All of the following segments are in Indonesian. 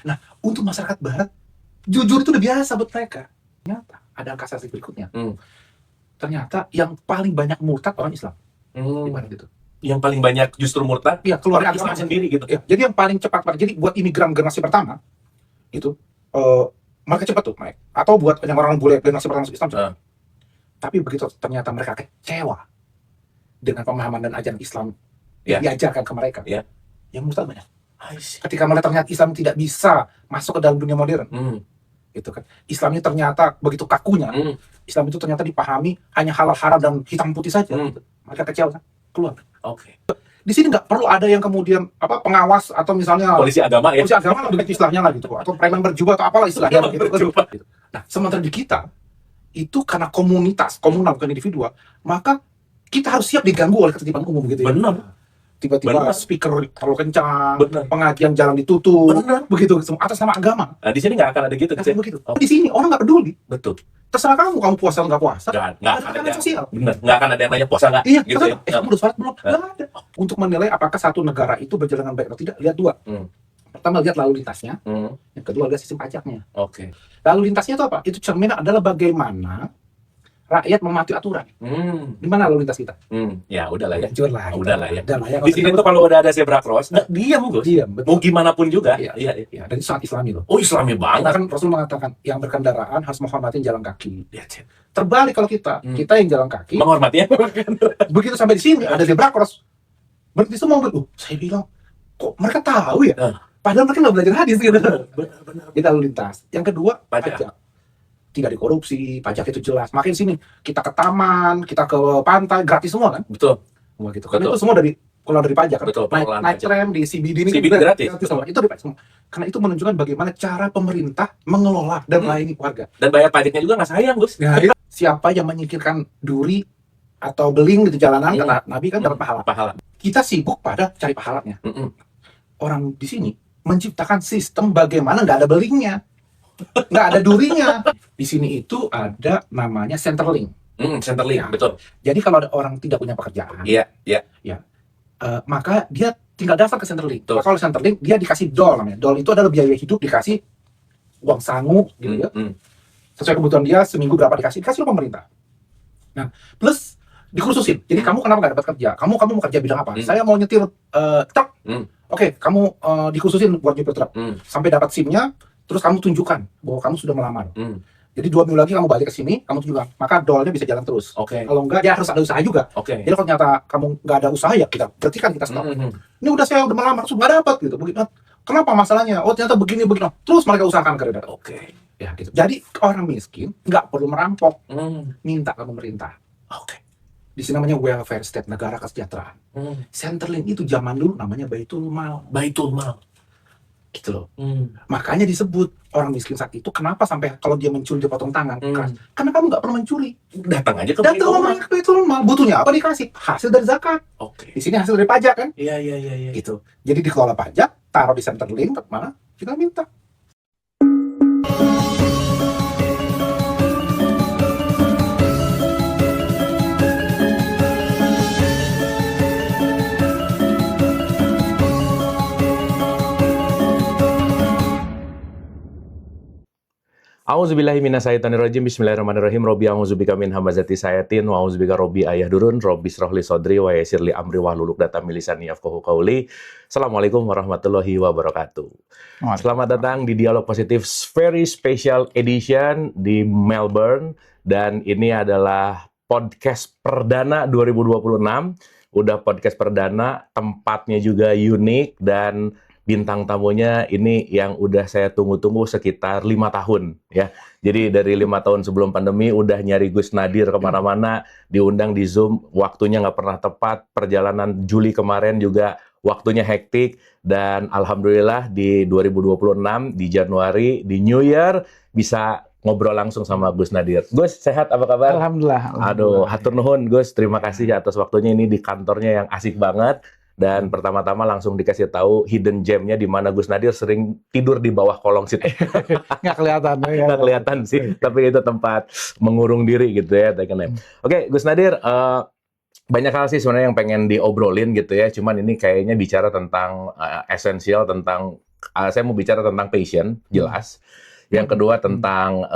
Nah, untuk masyarakat Barat, jujur itu udah biasa buat mereka. Ternyata ada angka statistik berikutnya. Ternyata yang paling banyak murtad orang Islam. Gimana gitu? Yang paling banyak justru murtad? Iya, keluar orang Islam sendiri gitu. Ya, jadi yang paling cepat, jadi buat imigran generasi pertama itu mereka cepat tuh naik. Atau buat yang orang bule generasi pertama Islam cepat. Tapi begitu ternyata mereka kecewa dengan pemahaman dan ajaran Islam yang diajarkan ke mereka, yang murtad banyak. Ketika melihat ternyata Islam tidak bisa masuk ke dalam dunia modern, gitu kan. Islam ini ternyata begitu kakunya. Islam itu ternyata dipahami hanya halal haram dan hitam putih saja. Mereka kecewa kan? Keluar. Di sini nggak perlu ada yang kemudian pengawas atau misalnya polisi agama ya. Polisi agama lah begitu istilahnya lah gitu, atau preman berjubah atau apalah istilahnya gitu. Nah, sementara di kita itu karena komunitas, komunal bukan individual, maka kita harus siap diganggu oleh ketertiban umum gitu ya. Benar. Tiba-tiba speaker terlalu kencang, pengajian jalan ditutup, begitu atas nama agama. Nah, di sini nggak akan ada gitu. Begitu. Di sini orang nggak peduli. Betul. Terserah kamu puasa atau nggak puasa. Nggak akan ada sosial. Benar. Nggak akan ada yang nanya puasa nggak. Iya. Gitu ya. Kamu udah sholat belum? Nggak ada. Untuk menilai apakah satu negara itu berjalan dengan baik atau tidak, lihat dua. Pertama lihat lalu lintasnya. Yang kedua lihat sistem pajaknya. Lalu lintasnya itu apa? Itu cermin adalah bagaimana rakyat mematuhi aturan. Gimana lalu lintas kita? Ya udahlah ya. Udahlah ya. Di sini tuh kalau udah ada zebra cross, diam Gus. Mau gimana pun juga. Iya. Dan itu sangat Islami loh. Oh, Islami banget. Kan Rasul mengatakan yang berkendaraan harus menghormati jalan kaki. Terbalik kalau kita yang jalan kaki menghormati ya. Begitu sampai di sini ada zebra cross, berarti semua saya bilang kok mereka tahu ya? Padahal mereka nggak belajar hadis gitu. Benar. Itu lalu lintas. Yang kedua pajak. Tidak dikorupsi, pajak itu jelas. Makin sini kita ke taman, kita ke pantai, gratis semua kan? Betul. Semua gitu. Karena itu semua keluar dari pajak kan? Betul. Naik tram di CBD ini gratis. Semua. Itu dari pajak semua. Karena itu menunjukkan bagaimana cara pemerintah mengelola dan melayani warga. Dan bayar pajaknya juga nggak sayang, Gus. Siapa yang menyingkirkan duri atau beling di jalanan, kata Nabi kan dapat pahala. Kita sibuk pada cari pahalanya. Orang di sini menciptakan sistem bagaimana nggak ada belingnya. Nggak ada durinya. Di sini itu ada namanya Centerlink. Centerlink, betul. Jadi kalau ada orang tidak punya pekerjaan, maka dia tinggal daftar ke Centerlink. Maka kalau Centerlink dia dikasih DOL namanya. DOL itu adalah biaya hidup, dikasih uang sangu gitu ya. Sesuai kebutuhan dia seminggu berapa dikasih oleh pemerintah. Nah, plus dikhususin. Jadi kamu kenapa nggak dapat kerja? Kamu mau kerja bidang apa? Saya mau nyetir truk. Oke, kamu dikhususin buat nyetir truk. Sampai dapat SIM-nya. Terus kamu tunjukkan bahwa kamu sudah melamar. Jadi 2 minggu lagi kamu balik ke sini, kamu tunjukkan. Maka dolnya bisa jalan terus. Kalau enggak, dia harus ada usaha juga. Jadi kalau ternyata kamu nggak ada usaha, ya berarti kan kita stop. Ini saya udah melamar, terus nggak dapat gitu. Begitu. Kenapa masalahnya? Oh ternyata begini. Terus mereka usahakan karir. Ya gitu. Jadi orang miskin nggak perlu merampok, minta ke pemerintah. Di sini namanya welfare state, negara kesejahteraan. Centerlink itu zaman dulu namanya Baitul Mal. Gitu loh. Makanya disebut orang miskin saat itu kenapa sampai kalau dia mencuri dia potong tangan. Karena kamu nggak pernah mencuri. Datang aja ke Baitul Mal. Butuhnya apa dikasih? Hasil dari zakat. Di sini hasil dari pajak kan? Iya. Gitu. Jadi dikelola pajak, taruh di Centerlink, mana kita minta. A'udzubillahi minasyaitonirrajim. Bismillahirrahmanirrahim. Robbi a'udzubika min hamazati sayatin wa a'udzubika robbi ayahdurun. Robbi shrahli sodri wa yassirli amri wahlul 'uqdatam min lisani yafqahu qawli. Assalamualaikum warahmatullahi wabarakatuh. Selamat datang di Dialog Positif very special edition di Melbourne, dan ini adalah podcast perdana 2026. Udah podcast perdana, tempatnya juga unik, dan bintang tamunya ini yang udah saya tunggu-tunggu sekitar 5 tahun ya. Jadi dari 5 tahun sebelum pandemi udah nyari Gus Nadir kemana-mana, diundang di Zoom, waktunya nggak pernah tepat. Perjalanan Juli kemarin juga waktunya hektik, dan alhamdulillah di 2026 di Januari di New Year bisa ngobrol langsung sama Gus Nadir. Gus, sehat, apa kabar? Alhamdulillah. Aduh, hatur nuhun Gus, terima kasih atas waktunya ini di kantornya yang asik banget. Dan pertama-tama langsung dikasih tahu hidden gem-nya di mana Gus Nadir sering tidur di bawah kolong situ. Nggak kelihatan. Nggak kelihatan sih, tapi itu tempat mengurung diri gitu ya. Oke, Gus Nadir, banyak hal sih sebenarnya yang pengen diobrolin gitu ya. Cuman ini kayaknya bicara tentang esensial, tentang saya mau bicara tentang passion, jelas. Yang kedua tentang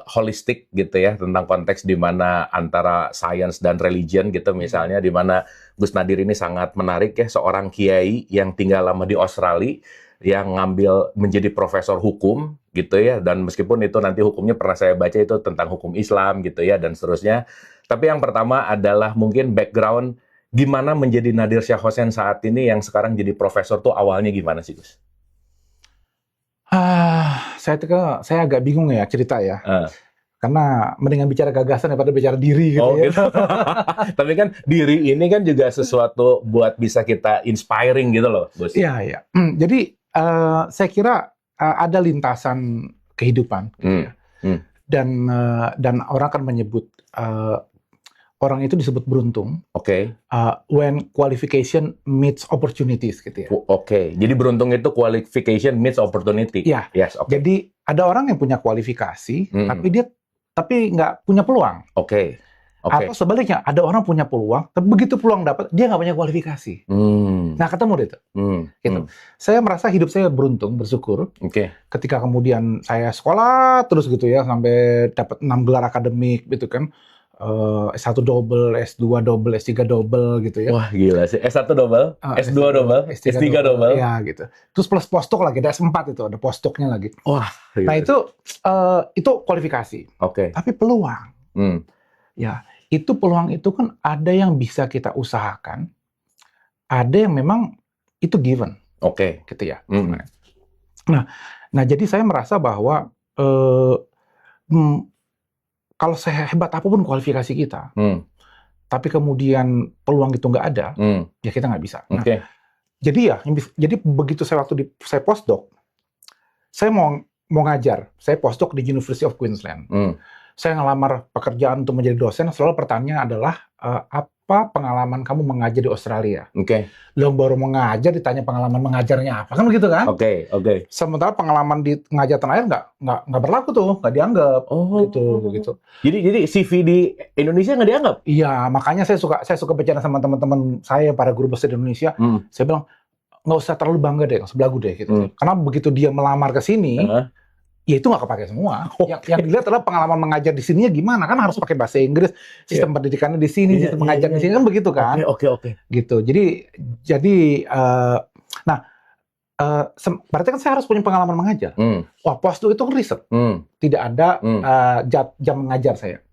holistik gitu ya, tentang konteks di mana antara science dan religion gitu misalnya, di mana Gus Nadir ini sangat menarik ya, seorang kiai yang tinggal lama di Australia, yang ngambil menjadi profesor hukum gitu ya, dan meskipun itu nanti hukumnya pernah saya baca itu tentang hukum Islam gitu ya, dan seterusnya. Tapi yang pertama adalah mungkin background gimana menjadi Nadir Syah Hossein saat ini yang sekarang jadi profesor tuh awalnya gimana sih Gus? Saya agak bingung ya cerita ya. Karena mendingan bicara gagasan daripada bicara diri gitu ya. Gitu. Tapi kan diri ini kan juga sesuatu buat bisa kita inspiring gitu loh, Bos. Iya, iya. Jadi saya kira ada lintasan kehidupan gitu ya. Dan orang akan menyebut orang itu disebut beruntung. Oke. When qualification meets opportunities gitu ya. Oke. Jadi beruntung itu qualification meets opportunity. Iya. Yes, okay. Jadi ada orang yang punya kualifikasi, tapi nggak punya peluang. Oke. Atau sebaliknya, ada orang punya peluang, tapi begitu peluang dapat, dia nggak punya kualifikasi. Nah, ketemu deh itu. Gitu. Saya merasa hidup saya beruntung, bersyukur. Ketika kemudian saya sekolah terus gitu ya, sampai dapat 6 gelar akademik gitu kan. S1 double, S2 double, S3 double gitu ya. Wah gila sih, S1 double, S2 double, S3 double. Ya gitu. Terus plus postdoc lagi, ada S4 itu, ada postdocnya lagi. Wah. Gila. Nah itu kualifikasi. Tapi peluang. Ya, itu peluang itu kan ada yang bisa kita usahakan, ada yang memang itu given. Gitu ya. Nah jadi saya merasa bahwa kalau saya hebat apapun kualifikasi kita, tapi kemudian peluang itu nggak ada, ya kita nggak bisa. Nah, jadi begitu saya saya postdoc, saya mau ngajar, saya postdoc di University of Queensland. Saya ngelamar pekerjaan untuk menjadi dosen, selalu pertanyaan adalah apa pengalaman kamu mengajar di Australia? Lo baru mengajar ditanya pengalaman mengajarnya apa, kan begitu kan? Sementara pengalaman di ngajar tanah air nggak berlaku tuh, nggak dianggap. Gitu. Jadi CV di Indonesia nggak dianggap? Iya, makanya saya suka bicara sama teman-teman saya, para guru besar di Indonesia. Saya bilang nggak usah terlalu bangga deh, nggak usah belagu deh gitu. Karena begitu dia melamar ke sini, ya itu nggak kepake semua. Yang dilihat adalah pengalaman mengajar di sininya gimana, kan harus pakai bahasa Inggris, sistem pendidikannya di sini, sistem mengajar di sini kan begitu kan? Gitu. Jadi berarti kan saya harus punya pengalaman mengajar. Wah, postdoc itu kan riset. Tidak ada jam mengajar saya.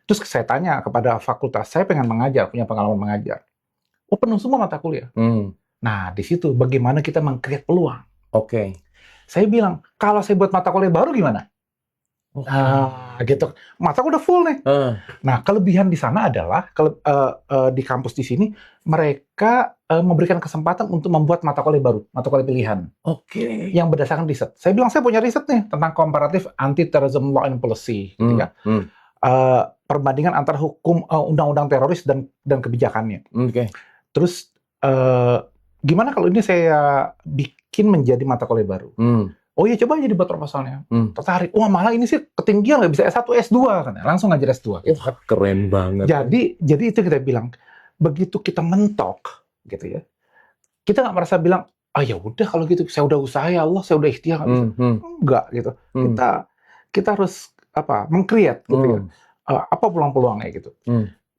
Terus saya tanya kepada fakultas, saya pengen mengajar, punya pengalaman mengajar. Oh, penuh semua mata kuliah. Nah, di situ bagaimana kita meng-create peluang. Saya bilang, kalau saya buat mata kuliah baru gimana? Gitu. Mata kuliah udah full nih. Nah, kelebihan di sana adalah di kampus di sini mereka memberikan kesempatan untuk membuat mata kuliah baru, mata kuliah pilihan. Yang berdasarkan riset. Saya bilang saya punya riset nih tentang comparative anti-terrorism law and policy, gitu ya. Perbandingan antara hukum undang-undang teroris dan kebijakannya. Terus gimana kalau ini saya bikin menjadi mata kuliah baru? Oh iya, coba aja dibuat proposalnya. Tertarik. Wah, malah ini sih ketinggian, nggak bisa S1, S2 kan. Langsung ngajar S2. Gitu. Wah, keren banget. Jadi itu kita bilang, begitu kita mentok gitu ya. Kita nggak merasa bilang, ya udah kalau gitu saya udah usaha ya Allah, saya udah ikhtiar nggak bisa. Enggak gitu. Kita harus meng-create gitu ya. Apa peluang-peluangnya gitu.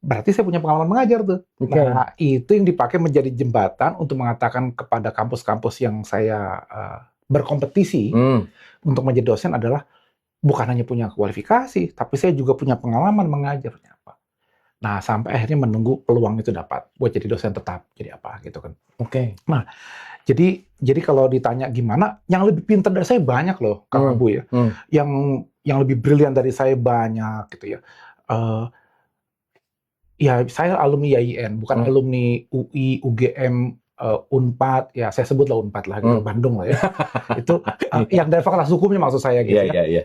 Berarti saya punya pengalaman mengajar tuh. Nah, itu yang dipakai menjadi jembatan untuk mengatakan kepada kampus-kampus yang saya berkompetisi untuk menjadi dosen adalah bukan hanya punya kualifikasi, tapi saya juga punya pengalaman mengajar. Nah, sampai akhirnya menunggu peluang itu dapat buat jadi dosen tetap, jadi apa gitu kan. Nah, jadi kalau ditanya gimana, yang lebih pintar dari saya banyak loh, Kang Abu ya. Yang lebih brilian dari saya banyak gitu ya. Ya, saya alumni IAIN, bukan alumni UI, UGM, Unpad, ya saya sebutlah Unpad lah, gitu, Bandung lah ya. Itu yang dari fakultas hukumnya maksud saya gitu ya.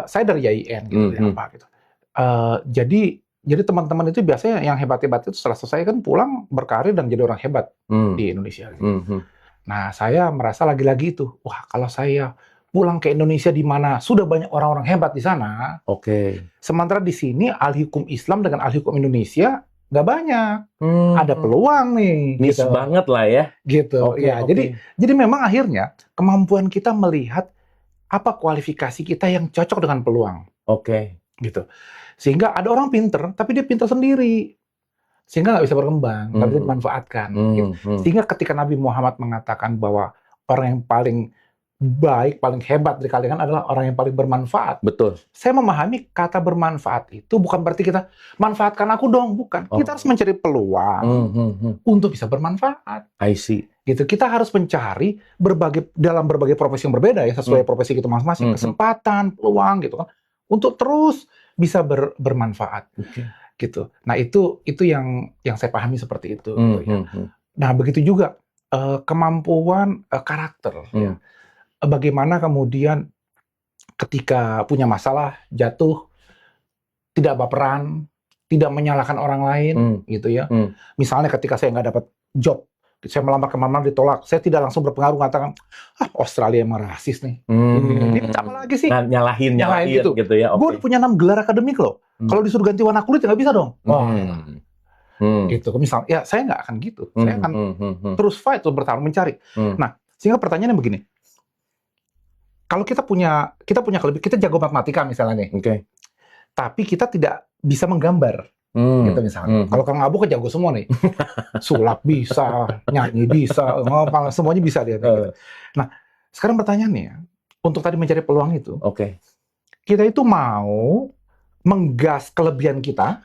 Saya dari IAIN gitu, gitu. Jadi teman-teman itu biasanya yang hebat-hebat itu setelah selesai kan pulang berkarir dan jadi orang hebat di Indonesia. Gitu. Nah, saya merasa lagi-lagi itu, wah kalau saya pulang ke Indonesia di mana sudah banyak orang-orang hebat di sana. Sementara di sini ahli hukum Islam dengan ahli hukum Indonesia nggak banyak. Ada peluang nih. Niche gitu. banget lah ya. Gitu. Oke, Ya, oke. jadi memang akhirnya kemampuan kita melihat apa kualifikasi kita yang cocok dengan peluang. Oke. Gitu. Sehingga ada orang pinter, tapi dia pinter sendiri. Sehingga nggak bisa berkembang, nggak bisa dimanfaatkan. Gitu. Sehingga ketika Nabi Muhammad mengatakan bahwa orang yang paling baik, paling hebat dari kalian adalah orang yang paling bermanfaat. Betul. Saya memahami kata bermanfaat itu bukan berarti kita manfaatkan aku dong, bukan. Kita harus mencari peluang untuk bisa bermanfaat. I see. Gitu. Kita harus mencari dalam berbagai profesi yang berbeda ya, sesuai profesi kita masing-masing, kesempatan, peluang gitu kan, untuk terus bisa bermanfaat. Gitu. Nah, itu yang saya pahami seperti itu. Gitu, ya. Nah, begitu juga kemampuan karakter. Ya. Bagaimana kemudian ketika punya masalah, jatuh, tidak baperan, tidak menyalahkan orang lain, gitu ya. Misalnya ketika saya nggak dapat job, saya melamar kemana ditolak, saya tidak langsung berpengaruh mengatakan, Australia emang rasis nih. Ini apa lagi sih? Nah, nyalahin gitu ya. Okay. Gue punya 6 gelar akademik loh. Kalau disuruh ganti warna kulit ya nggak bisa dong. Gitu. Misalnya, ya saya nggak akan gitu. Saya akan terus fight, terus bertarung mencari. Nah, sehingga pertanyaannya begini. Kalau kita punya kelebihan, kita jago matematika misalnya nih. Tapi kita tidak bisa menggambar. Gitu misalnya. Kalau Kang Abu kan jago semua nih. Sulap bisa, nyanyi bisa, ngomong, semuanya bisa dia. Nah, sekarang pertanyaannya, untuk tadi mencari peluang itu, kita itu mau menggas kelebihan kita,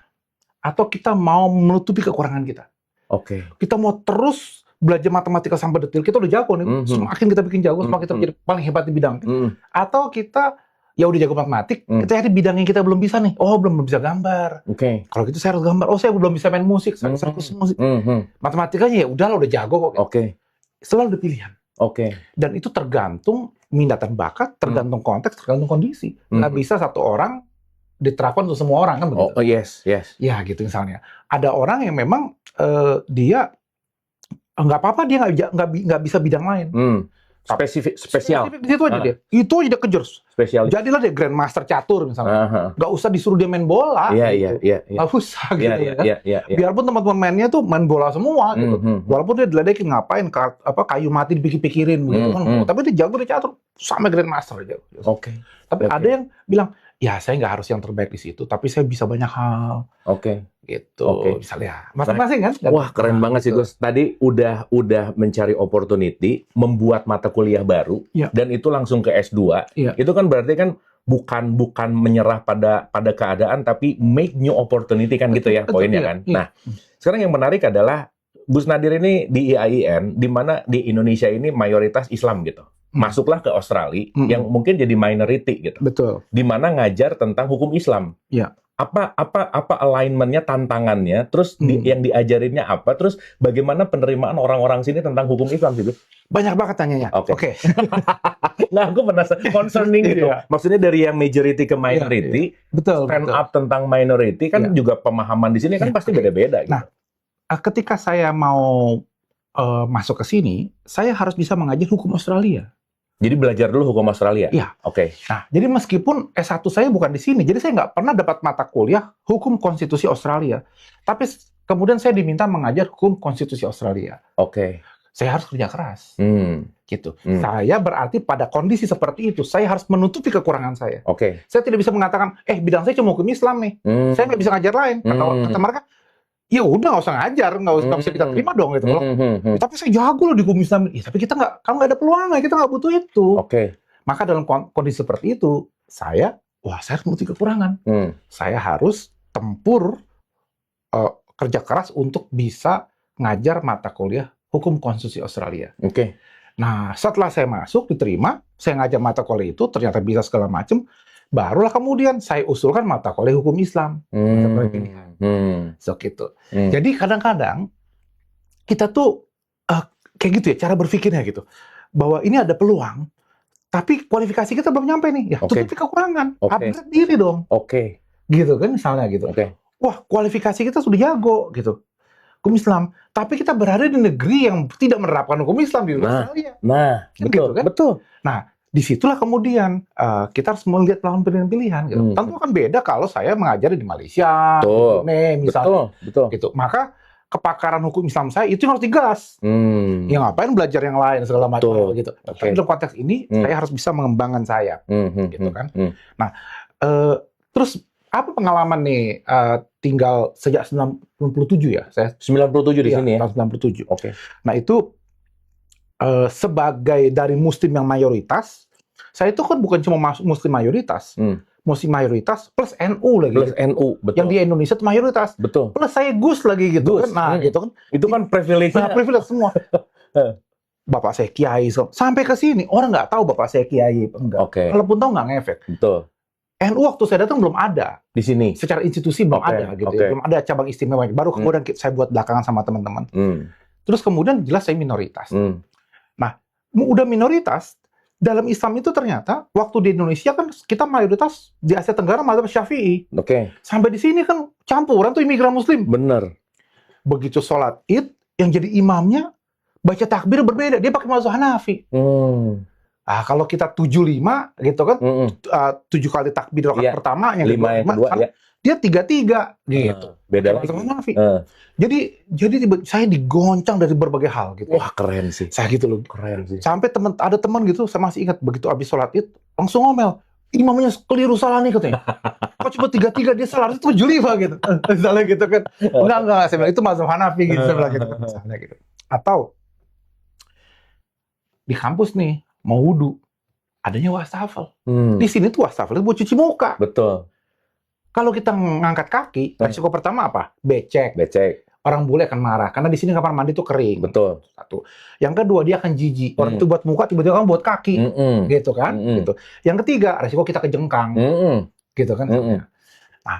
atau kita mau menutupi kekurangan kita? Kita mau terus belajar matematika sampai detil, kita udah jago nih, semakin kita bikin jago, semakin kita menjadi paling hebat di bidang. Atau kita ya udah jago matematik, kita cari bidang yang kita belum bisa nih. Oh, belum bisa gambar. Kalau gitu saya harus gambar. Oh, saya belum bisa main musik, saya harus musik. Matematikanya ya udah udah jago kok. Selalu ada pilihan. Dan itu tergantung minat dan bakat, tergantung konteks, tergantung kondisi. Nggak bisa satu orang diterapkan untuk semua orang kan begitu. Yes. Ya gitu misalnya. Ada orang yang memang dia nggak apa-apa, dia nggak bisa bidang lain. Spesial di situ aja dia. Itu aja dia kejar. Spesial. Jadilah dia grandmaster catur misalnya. Nggak usah disuruh dia main bola. Iya. Nggak usah gitu ya. Biarpun teman-teman mainnya tuh main bola semua gitu. Walaupun dia diledekin ngapain kayu mati dipikir-pikirin gitu kan. Tapi dia jago di catur sampai grandmaster aja. Tapi ada yang bilang, ya saya nggak harus yang terbaik di situ, tapi saya bisa banyak hal. Gitu. Misalnya, masing-masing kan? Wah, keren banget sih Gus. Tadi udah mencari opportunity, membuat mata kuliah baru, dan itu langsung ke S2. Itu kan berarti kan bukan menyerah pada keadaan, tapi make new opportunity kan gitu ya poinnya kan. Nah, sekarang yang menarik adalah Gus Nadir ini di IAIN, di mana di Indonesia ini mayoritas Islam gitu. Masuklah ke Australia yang mungkin jadi minority gitu. Betul. Di mana ngajar tentang hukum Islam. Apa alignment-nya, tantangannya, terus yang diajarinnya apa, terus bagaimana penerimaan orang-orang sini tentang hukum Islam gitu? Banyak banget tanyanya. Oke. Nah, aku penasaran, concerning gitu. Maksudnya dari yang majority ke minority, stand up tentang minority kan juga pemahaman di sini kan pasti beda-beda. Gitu. Nah, ketika saya mau masuk ke sini, saya harus bisa mengajar hukum Australia. Jadi belajar dulu hukum Australia? Iya. Nah, jadi meskipun S1 saya bukan di sini, jadi saya nggak pernah dapat mata kuliah hukum konstitusi Australia. Tapi kemudian saya diminta mengajar hukum konstitusi Australia. Saya harus kerja keras. Gitu. Saya berarti pada kondisi seperti itu, saya harus menutupi kekurangan saya. Saya tidak bisa mengatakan, bidang saya cuma hukum Islam nih. Saya nggak bisa ngajar lain. Kata mereka, ya udah nggak usah ngajar, nggak bisa kita terima dong gitu. Tapi saya jago loh di hukum Islam. Tapi kita kalau nggak ada peluangnya, kita nggak butuh itu. Maka dalam kondisi seperti itu, saya harus menutupi kekurangan. Saya harus tempur kerja keras untuk bisa ngajar mata kuliah hukum konstitusi Australia. Nah, setelah saya masuk, diterima, saya ngajar mata kuliah itu, ternyata bisa segala macam. Barulah kemudian saya usulkan mata kuliah hukum Islam. Gitu. Jadi kadang-kadang kita tuh kayak gitu ya, cara berpikirnya gitu. Bahwa ini ada peluang, tapi kualifikasi kita belum nyampe nih. Ya, tutupi kekurangan. Upgrade diri dong. Gitu kan misalnya gitu. Wah, kualifikasi kita sudah jago gitu. Hukum Islam, tapi kita berada di negeri yang tidak menerapkan hukum Islam di Australia. Betul, gitu, kan? Betul. Nah, disitulah kemudian kita harus melihat melakukan pilihan-pilihan. Gitu. Tentu kan beda kalau saya mengajar di Malaysia, Betul. Brunei, misalnya. Betul. Gitu. Maka kepakaran hukum Islam saya itu yang harus digas. Ya ngapain belajar yang lain segala macam gitu. Okay. Tapi dalam konteks ini saya harus bisa mengembangkan saya, gitu kan. Nah, terus apa pengalaman nih tinggal sejak 97 ya? Saya 97 di sini ya. Tahun 97. Oke. Nah, itu sebagai dari Muslim yang mayoritas, saya itu kan bukan cuma Muslim mayoritas. Muslim mayoritas plus NU lagi. Plus NU, betul. Yang di Indonesia itu mayoritas. Betul. Plus saya Gus lagi gitu kan. Nah, gitu kan. Itu kan privilege. Nah, privilege semua. Bapak saya kiai. Sampai ke sini orang nggak tahu bapak saya kiai enggak. Oke. Kalaupun tahu nggak ngefek. Betul. NU waktu saya datang belum ada. Di sini. Secara institusi belum ada gitu. Belum ada cabang istimewa. Baru kemudian saya buat belakangan sama teman-teman. Terus kemudian jelas saya minoritas. Nah, udah minoritas, dalam Islam itu ternyata waktu di Indonesia kan kita mayoritas di Asia Tenggara mazhab Syafi'i. Sampai di sini kan campuran tuh imigran Muslim. Bener. Begitu sholat Id, yang jadi imamnya baca takbir berbeda, dia pakai mazhab Hanafi. Kalau kita 75 gitu kan, 7 kali takbir rakaat pertama, yang 5 yang kedua ya. Dia 33 gitu. Beda lagi. Hanafi. Jadi saya digoncang dari berbagai hal gitu. Wah, keren sih. Saya gitu loh. Keren sih. Sampai ada teman gitu, saya masih ingat begitu habis sholat Id langsung ngomel. Imamnya keliru salah nih katanya. Kok cuma 33 dia salah, itu 75 gitu. Misalnya gitu kan. Enggak, saya bilang itu mazhab Hanafi gitu, saya bilang gitu. Misalnya gitu. Atau di kampus nih mau wudu, adanya wastafel. Di sini tuh wastafel itu buat cuci muka. Betul. Kalau kita ngangkat kaki, risiko pertama apa? Becek. Orang bule akan marah karena di sini kamar mandi tuh kering. Betul. Satu. Yang kedua dia akan jijik. Orang itu buat muka, tiba-tiba kan buat kaki, gitu kan? Gitu. Yang ketiga risiko kita kejengkang, gitu kan? Nah,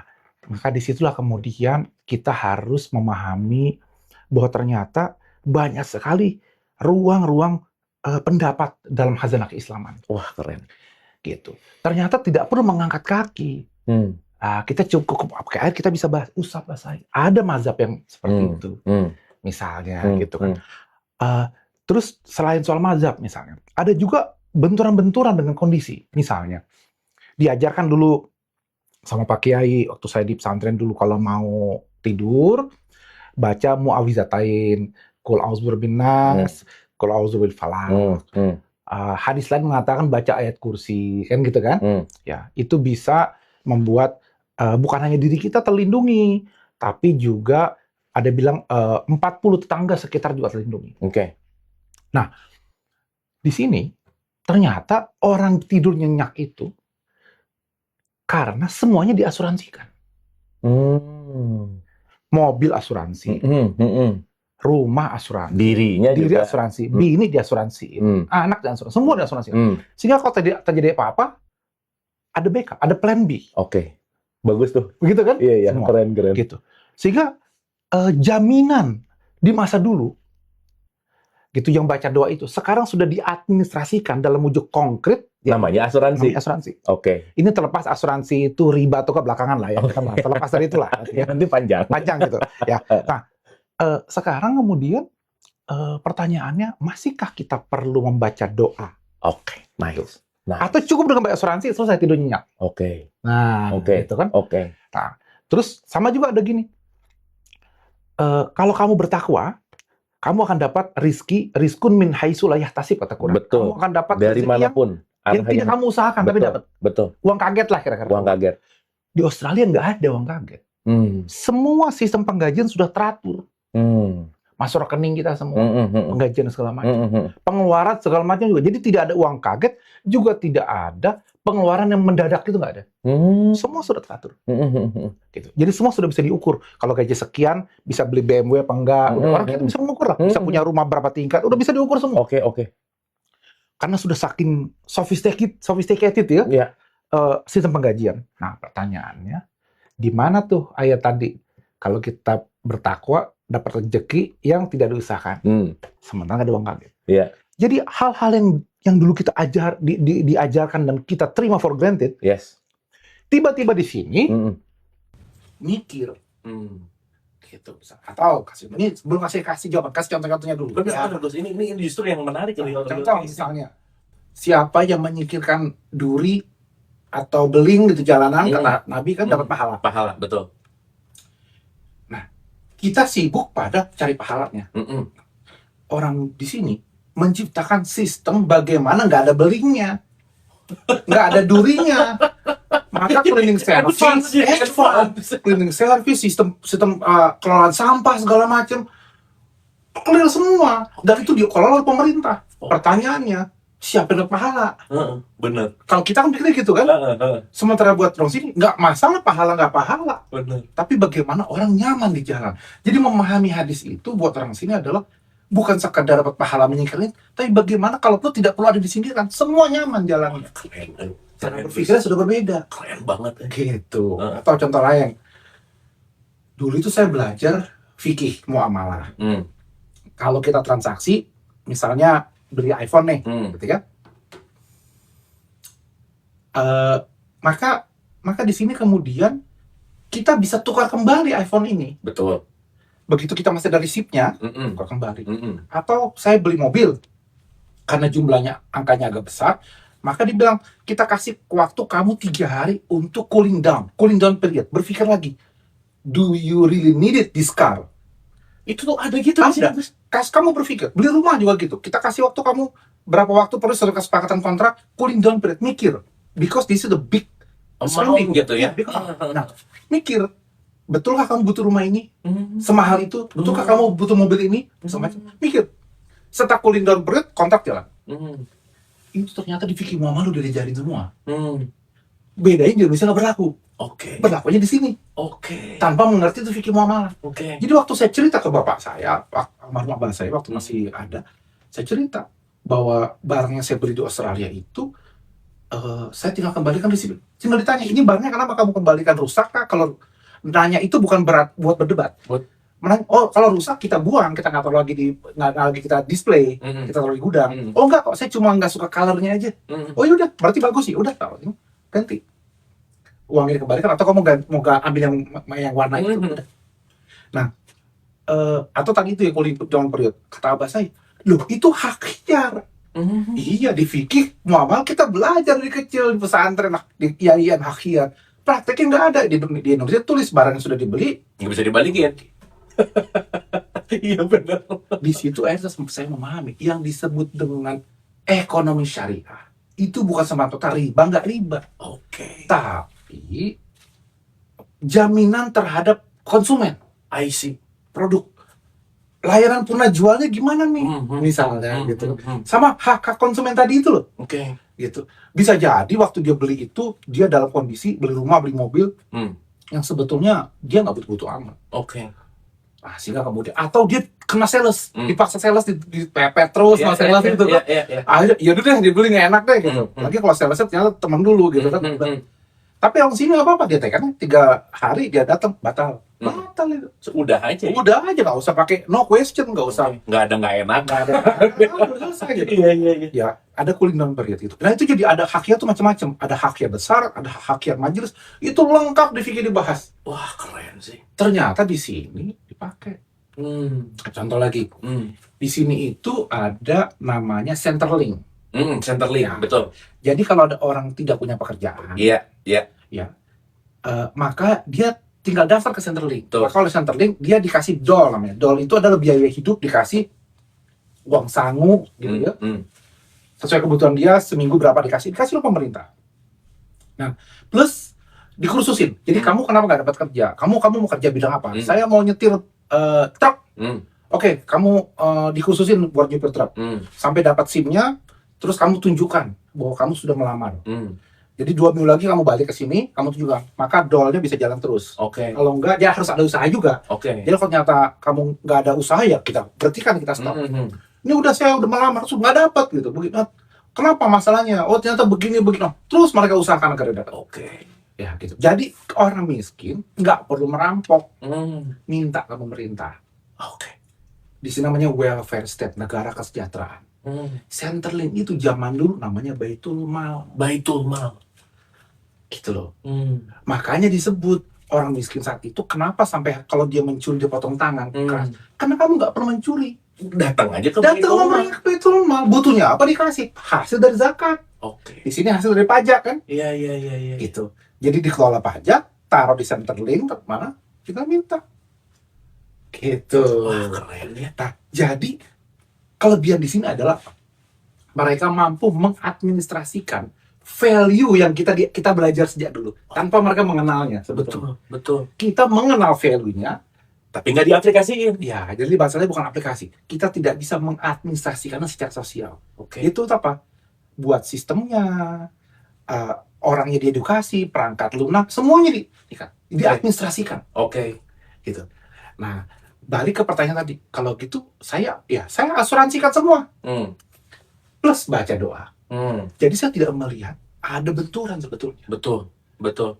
maka disitulah kemudian kita harus memahami bahwa ternyata banyak sekali ruang-ruang pendapat dalam khazanah keislaman. Wah, keren. Gitu. Ternyata tidak perlu mengangkat kaki. Kita cukup pakai air, kita bisa usap basah. Ada mazhab yang seperti itu, misalnya gitu kan. Terus selain soal mazhab misalnya, ada juga benturan-benturan dengan kondisi. Misalnya, diajarkan dulu sama Pak Kiai waktu saya di pesantren dulu kalau mau tidur baca mu'awizatain, qul a'udzu birabbin nas, qul a'udzu bil falaq. Hadis lain mengatakan baca ayat kursi, kan gitu kan? Ya, itu bisa membuat bukan hanya diri kita terlindungi, tapi juga ada bilang 40 tetangga sekitar juga terlindungi. Nah, di sini ternyata orang tidur nyenyak itu karena semuanya diasuransikan. Mobil asuransi, rumah asuransi, diri juga asuransi, bini diasuransi, anak diasuransi, semua diasuransi. Sehingga kalau terjadi apa-apa, ada backup, ada plan B. Bagus tuh. Begitu kan? Iya, semua. Keren. Gitu. Sehingga jaminan di masa dulu, gitu yang baca doa itu, sekarang sudah diadministrasikan dalam wujud konkret. Namanya asuransi. Ini terlepas asuransi itu riba atau belakangan lah ya. Kita bahas. Terlepas dari itulah. Ya, nanti panjang gitu. Ya. Nah, sekarang kemudian pertanyaannya, masihkah kita perlu membaca doa? Nice. Atau cukup dengan baca asuransi selesai tidur nyenyak? Nah, gitu kan? Nah, terus sama juga ada gini. Kalau kamu bertakwa, kamu akan dapat rizkun min haitsu la yahtasib kata Quran. Betul. Kamu akan dapat dari manapun. Yang tidak kamu usahakan tapi dapat. Betul. Uang kaget lah kira-kira. Uang kaget. Di Australia nggak ada uang kaget. Semua sistem penggajian sudah teratur. Masuk rekening kita semua, penggajian segala macam, pengeluaran segala macam juga. Jadi tidak ada uang kaget, juga tidak ada pengeluaran yang mendadak itu nggak ada. Semua sudah teratur. Gitu. Jadi semua sudah bisa diukur. Kalau gaji sekian, bisa beli BMW apa enggak. Orang kita bisa mengukur lah. Bisa punya rumah berapa tingkat, udah bisa diukur semua. Karena sudah saking sophisticated ya, sistem penggajian. Nah, pertanyaannya, di mana tuh ayat tadi? Kalau kita bertakwa, dapat rezeki yang tidak diusahakan. Sementara nggak ada uang kaget. Jadi hal-hal yang dulu kita diajarkan dan kita terima for granted, tiba-tiba di sini mikir, gitu. Atau ini belum kasih jawaban, kasih contoh-contohnya dulu. Ini justru yang menarik. Contoh misalnya, siapa yang menyingkirkan duri atau beling gitu jalanan, kata Nabi kan dapat pahala. Pahala, betul. Nah, kita sibuk pada cari pahalanya. Orang di sini menciptakan sistem bagaimana nggak ada belingnya, nggak ada durinya. Maka cleaning service, sistem kelolaan sampah segala macam clear semua, dan itu dikelola oleh pemerintah. Pertanyaannya, siapa yang dapat pahala? Bener. Kalau kita kan pikirnya gitu kan. Sementara buat orang sini nggak masalah pahala nggak pahala. Bener. Tapi bagaimana orang nyaman di jalan. Jadi memahami hadis itu buat orang sini adalah bukan sekadar dapat pahala menyingkirin, tapi bagaimana kalau lu tidak perlu ada disingkirkan, semua nyaman jalannya. Keren. Cara berpikirnya sudah berbeda. Keren banget. Gitu. Atau contoh lain. Dulu itu saya belajar fikih muamalah. Kalau kita transaksi, misalnya beli iPhone nih, gitu kan? Maka di sini kemudian kita bisa tukar kembali iPhone ini. Betul. Begitu kita masih ada resipnya, tukar kembali. Atau saya beli mobil, karena jumlahnya angkanya agak besar, maka dibilang kita kasih waktu kamu 3 hari untuk cooling down period. Berpikir lagi, do you really need it this car? Itu tuh ada gitu. Ada. Kamu berpikir, beli rumah juga gitu. Kita kasih waktu kamu berapa waktu perlu sesuai kesepakatan kontrak, cooling down period, mikir. Because this is the big spending gitu ya. Nah, mikir, betulkah kamu butuh rumah ini? Semahal itu? Betulkah kamu butuh mobil ini? Semacam. Mikir. Setelah cooling down period, kontrak jalan. Itu ternyata di fikih muamalah udah diajarin semua. Bedanya di Indonesia nggak berlaku. Berlakunya di sini. Tanpa mengerti itu fikih muamalah. Jadi waktu saya cerita ke bapak saya, almarhum abah saya waktu masih ada, saya cerita bahwa barang yang saya beli di Australia itu, saya tinggal kembalikan resip. Tinggal ditanya, ini barangnya kenapa kamu kembalikan, rusak kah? Kalau nanya itu bukan berat buat berdebat. Oh, kalau rusak kita buang, kita nggak taruh lagi kita display, kita taruh di gudang. Oh enggak kok, saya cuma nggak suka colornya aja. Oh yaudah, berarti bagus sih, udah taruh ini, ganti. Uangnya dikembalikan, atau kamu mau ambil yang warna itu. Udah. Nah, atau tadi itu ya cooling down period, kata abah saya, loh itu hak khiyar. Iya, di fikih muamalah kita belajar dari kecil di pesantren, di kiaian hak khiyar. Prakteknya nggak ada di Indonesia, tulis barang yang sudah dibeli nggak bisa dibalikin. Iya benar. Di situ akhirnya saya memahami yang disebut dengan ekonomi syariah itu bukan semata-mata riba, nggak riba. Tapi jaminan terhadap konsumen. Produk. Layanan purna jualnya gimana nih? Misalnya gitu. Sama hak konsumen tadi itu loh. Gitu. Bisa jadi waktu dia beli itu dia dalam kondisi beli rumah, beli mobil yang sebetulnya dia nggak butuh-butuh amat. Nah, sehingga kemudian atau dia kena sales, dipaksa sales, dipepet terus sama sales gitu kan. Akhirnya ya udah deh dibeli nggak enak deh gitu. Lagi kalau salesnya ternyata teman dulu gitu kan. Tapi orang sini nggak apa-apa, dia tekan 3 hari dia datang batal itu. Udah aja nggak usah pakai no question, nggak usah. Nggak ada nggak enak. Udah selesai gitu. Ya ada cooling down period itu. Nah itu jadi ada haknya tuh macam-macam. Ada haknya besar, ada haknya majelis. Itu lengkap di fikih dibahas. Wah keren sih. Ternyata di sini dipakai. Contoh lagi, di sini itu ada namanya Centerlink. Centerlink, betul. Jadi kalau ada orang tidak punya pekerjaan, maka dia tinggal daftar ke Centerlink. Maka kalau Centerlink dia dikasih dol namanya. Dol itu adalah biaya hidup, dikasih uang sangu gitu ya. Sesuai kebutuhan dia, seminggu berapa dikasih oleh pemerintah. Nah, plus dikursusin. Jadi kamu kenapa nggak dapat kerja? Kamu mau kerja bidang apa? Saya mau nyetir truk. Oke, kamu dikursusin buat nyetir truk. Sampai dapat SIM-nya, terus kamu tunjukkan bahwa kamu sudah melamar. Jadi 2 minggu lagi kamu balik ke sini, kamu tunjukkan, maka dolnya bisa jalan terus. Kalau enggak, dia harus ada usaha juga. Jadi kalau ternyata kamu nggak ada usaha ya berarti kan kita stop. Ini saya udah melamar, terus nggak dapat gitu. Begitu. Kenapa masalahnya? Oh ternyata begini. Terus mereka usahakan agar dapat. Ya gitu. Jadi orang miskin nggak perlu merampok, minta ke pemerintah. Di sini namanya welfare state, negara kesejahteraan. Centerlink itu zaman dulu namanya Baitul Mal. Gitu loh. Makanya disebut orang miskin saat itu kenapa sampai kalau dia mencuri dia potong tangan? Karena kamu nggak pernah mencuri. Datang aja ke Datang Baitul Mal. namanya ke Baitul Mal. Butuhnya apa dikasih? Hasil dari zakat. Oke. Di sini hasil dari pajak kan? Iya. Gitu. Jadi dikelola pajak, taruh di Centerlink, mana kita minta. Gitu. Wah, keren ya. Nah, jadi kelebihan di sini adalah mereka mampu mengadministrasikan value yang kita belajar sejak dulu tanpa mereka mengenalnya. Sebetulnya Betul. kita mengenal value-nya, Tapi nggak diaplikasiin. ya jadi bahasanya bukan aplikasi. Kita tidak bisa mengadministrasikannya secara sosial. Oke. Itu apa? Buat sistemnya, orangnya diedukasi, perangkat lunak, semuanya diadministrasikan. Oke. Gitu. Nah, balik ke pertanyaan tadi. Kalau gitu, saya asuransikan semua. Plus baca doa. Jadi saya tidak melihat ada benturan sebetulnya. Betul.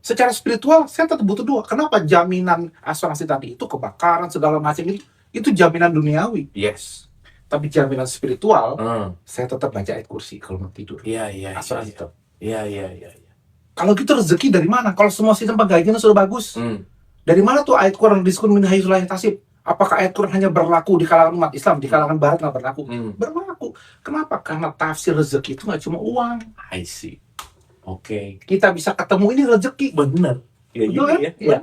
Secara spiritual, saya tetap butuh doa. Kenapa? Jaminan asuransi tadi itu kebakaran segala macam itu jaminan duniawi. Yes. Tapi jaminan spiritual, saya tetap baca ayat kursi kalau mau tidur. Iya. Asuransi tetap. Iya. Kalau gitu rezeki dari mana? Kalau semua sistem penggajian sudah bagus, dari mana tuh ayat Quran rizqun min haitsu la yahtasib? Apakah ayat Quran hanya berlaku di kalangan umat Islam, di kalangan Barat nggak berlaku? Berlaku. Kenapa? Karena tafsir rezeki itu nggak cuma uang. I see. Oke. Kita bisa ketemu ini rezeki. Benar. Ya, Betul kan? ya. Iya.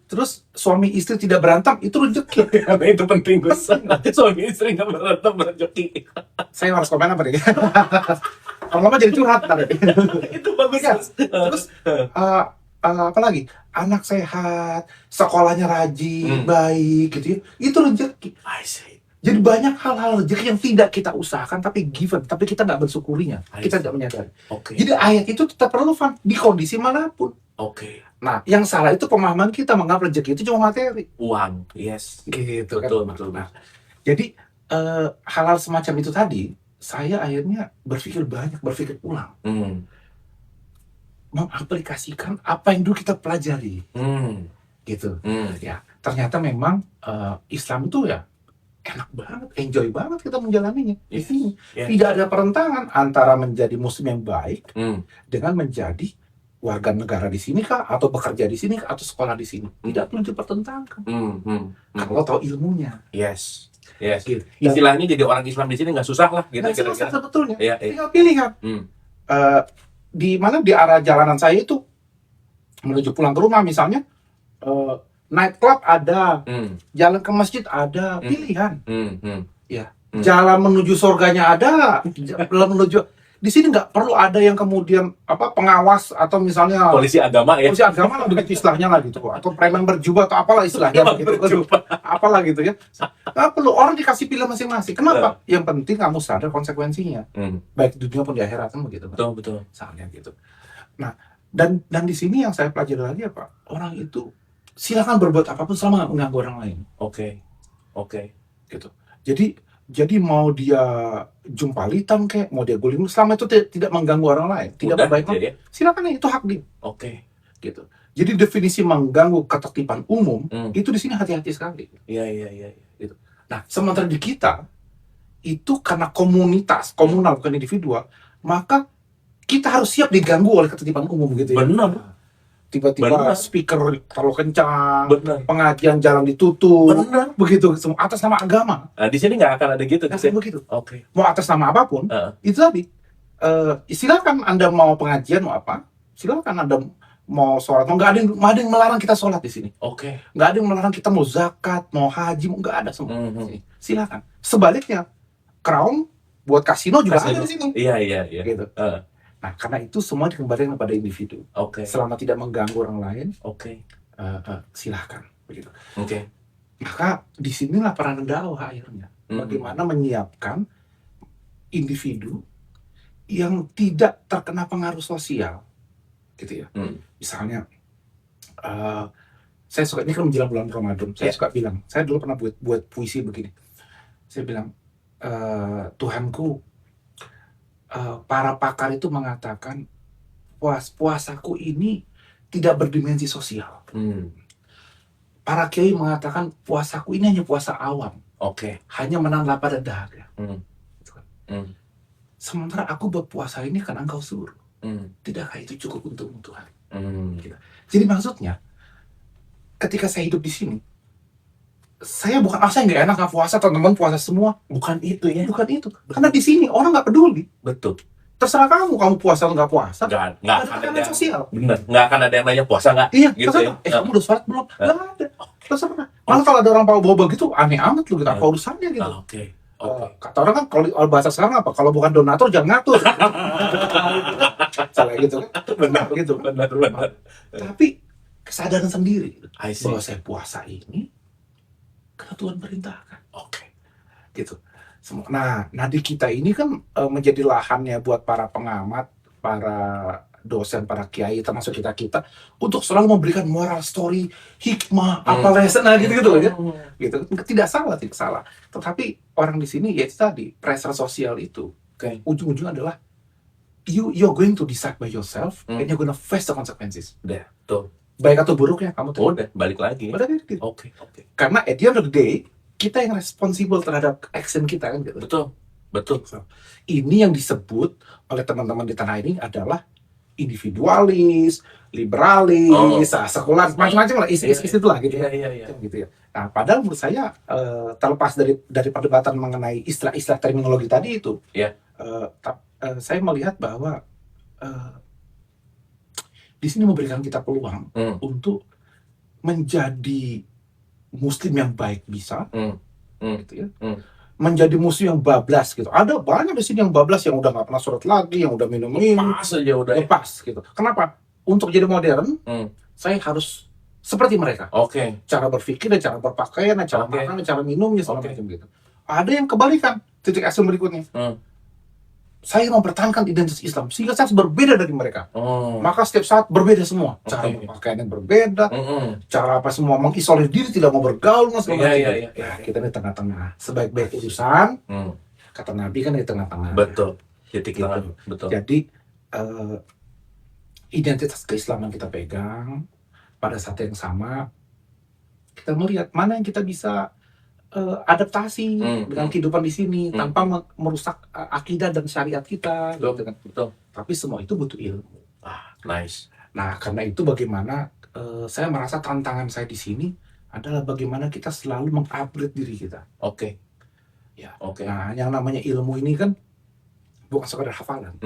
Terus suami istri tidak berantem, itu rezeki. Karena itu penting, Gus. Suami istri nggak berantem rezeki. Saya harus komen apa nih? Kalau lama jadi curhat ntar. Itu bagus. Ya. Gus. Terus apa lagi? Anak sehat, sekolahnya rajin, baik gitu ya. Itu rezeki. I see. Jadi banyak hal-hal rezeki yang tidak kita usahakan tapi given, tapi kita nggak bersyukurinya. Kita tidak menyadari. Oke. Jadi ayat itu tetap relevan di kondisi manapun. Oke. Nah, yang salah itu pemahaman kita menganggap rezeki itu cuma materi. Uang. Yes. Gitu Betul. Nah, jadi hal-hal semacam itu tadi, saya akhirnya berpikir ulang, mengaplikasikan apa yang dulu kita pelajari, gitu. Ya, ternyata memang Islam itu ya enak banget, enjoy banget kita menjalaninya di sini. Tidak ada perentangan antara menjadi muslim yang baik dengan menjadi warga negara di sini kah, atau bekerja di sini kah, atau sekolah di sini. Tidak perlu dipertentangkan. Kalau tahu ilmunya. Yes. Gitu. Istilahnya jadi orang Islam di sini nggak susah lah, gitu Nah, kira-kira. sebetulnya. Iya. Tinggal pilihan. Di arah jalanan saya itu menuju pulang ke rumah misalnya, nightclub ada, jalan ke masjid ada, pilihan. Ya, jalan menuju surganya ada, jalan menuju. Di sini nggak perlu ada yang kemudian pengawas atau misalnya Polisi agama ya. polisi agama lah begitu istilahnya lah gitu, atau preman berjubah atau apalah istilahnya begitu, apalah gitu ya. Nggak perlu, orang dikasih pilihan masing-masing. Kenapa? Yang penting kamu sadar konsekuensinya, baik di dunia pun di akhirat kan begitu. Betul. Misalnya gitu. Nah, dan di sini yang saya pelajari lagi apa? Orang itu silakan berbuat apapun selama nggak mengganggu orang lain. Oke. Gitu. Jadi mau dia jumpalitan kayak, mau dia guling, selama itu tidak mengganggu orang lain, tidak membahayakan, silakan, itu hak dia. Oke. Gitu. Jadi definisi mengganggu ketertiban umum itu di sini hati-hati sekali. Iya. Gitu. Nah, sementara di kita itu karena komunal bukan individual, maka kita harus siap diganggu oleh ketertiban umum gitu ya. Benar. Tiba-tiba speaker terlalu kencang, Benar. pengajian jalan ditutup, Benar. begitu semua atas nama agama. Nah, di sini nggak akan ada gitu. Nggak akan begitu. Oke. Mau atas nama apapun, itu tadi. Silakan Anda mau pengajian mau apa, silakan Anda mau sholat, nggak ada yang melarang kita sholat di sini. Oke. Nggak ada yang melarang kita mau zakat, mau haji, nggak ada semua. Silakan. Sebaliknya, Crown buat kasino juga ada di sini. Iya. Gitu. Nah, karena itu semua dikembalikan kepada individu. Oke. Selama tidak mengganggu orang lain, Oke. silakan. Begitu. Oke. Maka disinilah peran dakwah akhirnya. Bagaimana menyiapkan individu yang tidak terkena pengaruh sosial, gitu ya. Misalnya, saya suka, ini kan menjelang bulan Ramadan, saya suka bilang, saya dulu pernah buat puisi begini. Saya bilang, Tuhanku, para pakar itu mengatakan puasaku ini tidak berdimensi sosial. Para kiai mengatakan puasaku ini hanya puasa awam. Oke. Hanya menahan lapar dan dahaga. Sementara aku berpuasa ini karena Engkau suruh. Tidakkah itu cukup untukmu Tuhan? Jadi maksudnya, ketika saya hidup di sini, saya bukan saya nggak enak nggak puasa, teman-teman puasa semua. Bukan itu ya. Bukan itu. Karena di sini orang nggak peduli. Betul. Terserah kamu puasa atau nggak puasa. Nggak Nggak akan ada ada tekanan yang, sosial. bener, nggak akan ada yang nanya puasa nggak? Iya, gitu terserah. ya. Kamu udah sholat belum? Nggak ada. Terserah. Malah kalau ada orang bawa begitu, aneh amat lu gitu. Apa urusannya gitu? Oke. Kata orang kan kalau bahasa sekarang apa? Kalau bukan donatur jangan ngatur. Salah gitu kan? Benar gitu. Benar. Tapi kesadaran sendiri I see. bahwa saya puasa ini karena Tuhan perintahkan. Oke. Gitu. Nah di kita ini kan menjadi lahannya buat para pengamat, para dosen, para kiai, termasuk kita untuk selalu memberikan moral story, hikmah, apa lesson, gitu ya. Gitu. Tidak salah. Tetapi orang di sini ya itu tadi pressure sosial itu. Oke. Ujung-ujungnya adalah you're going to decide by yourself and you're gonna face the consequences. Udah, tuh. Baik atau buruknya kamu tahu. Udah, balik lagi. Udah gitu. Oke. Karena at the end of the day kita yang responsible terhadap action kita kan gitu. Betul. Ini yang disebut oleh teman-teman di tanah ini adalah individualis, liberalis, sekular, macam-macam lah, isi itulah gitu ya. Iya. Gitu ya. Nah, padahal menurut saya terlepas dari perdebatan mengenai istilah-istilah terminologi tadi itu, saya melihat bahwa di sini memberikan kita peluang untuk menjadi Muslim yang baik bisa, gitu ya. Menjadi Muslim yang bablas gitu. Ada banyak di sini yang bablas yang udah nggak pernah sholat lagi, yang udah minum Lepas aja udah. lepas gitu. Kenapa? Untuk jadi modern, saya harus seperti mereka. Oke. Cara berpikir, dan cara berpakaian, dan cara makan, dan cara minumnya segala macam gitu. Ada yang kebalikan. Titik action berikutnya. Saya mempertahankan identitas Islam sehingga saya harus berbeda dari mereka. Maka setiap saat berbeda semua. Cara berpakaian yang berbeda, cara apa semua mengisolir diri, tidak mau bergaul, segala macam. Iya. Kita di tengah-tengah. Sebaik-baik urusan, kata Nabi kan di tengah-tengah. Betul. Titik Gitu. tengah. Betul. Jadi identitas keislaman kita pegang, pada saat yang sama kita melihat mana yang kita bisa adaptasi dengan kehidupan di sini tanpa merusak akidah dan syariat kita. Betul. Tapi semua itu butuh ilmu. Nice. Nah, karena itu bagaimana saya merasa tantangan saya di sini adalah bagaimana kita selalu mengupgrade diri kita. Oke. Ya. Oke. Nah, yang namanya ilmu ini kan bukan sekadar hafalan.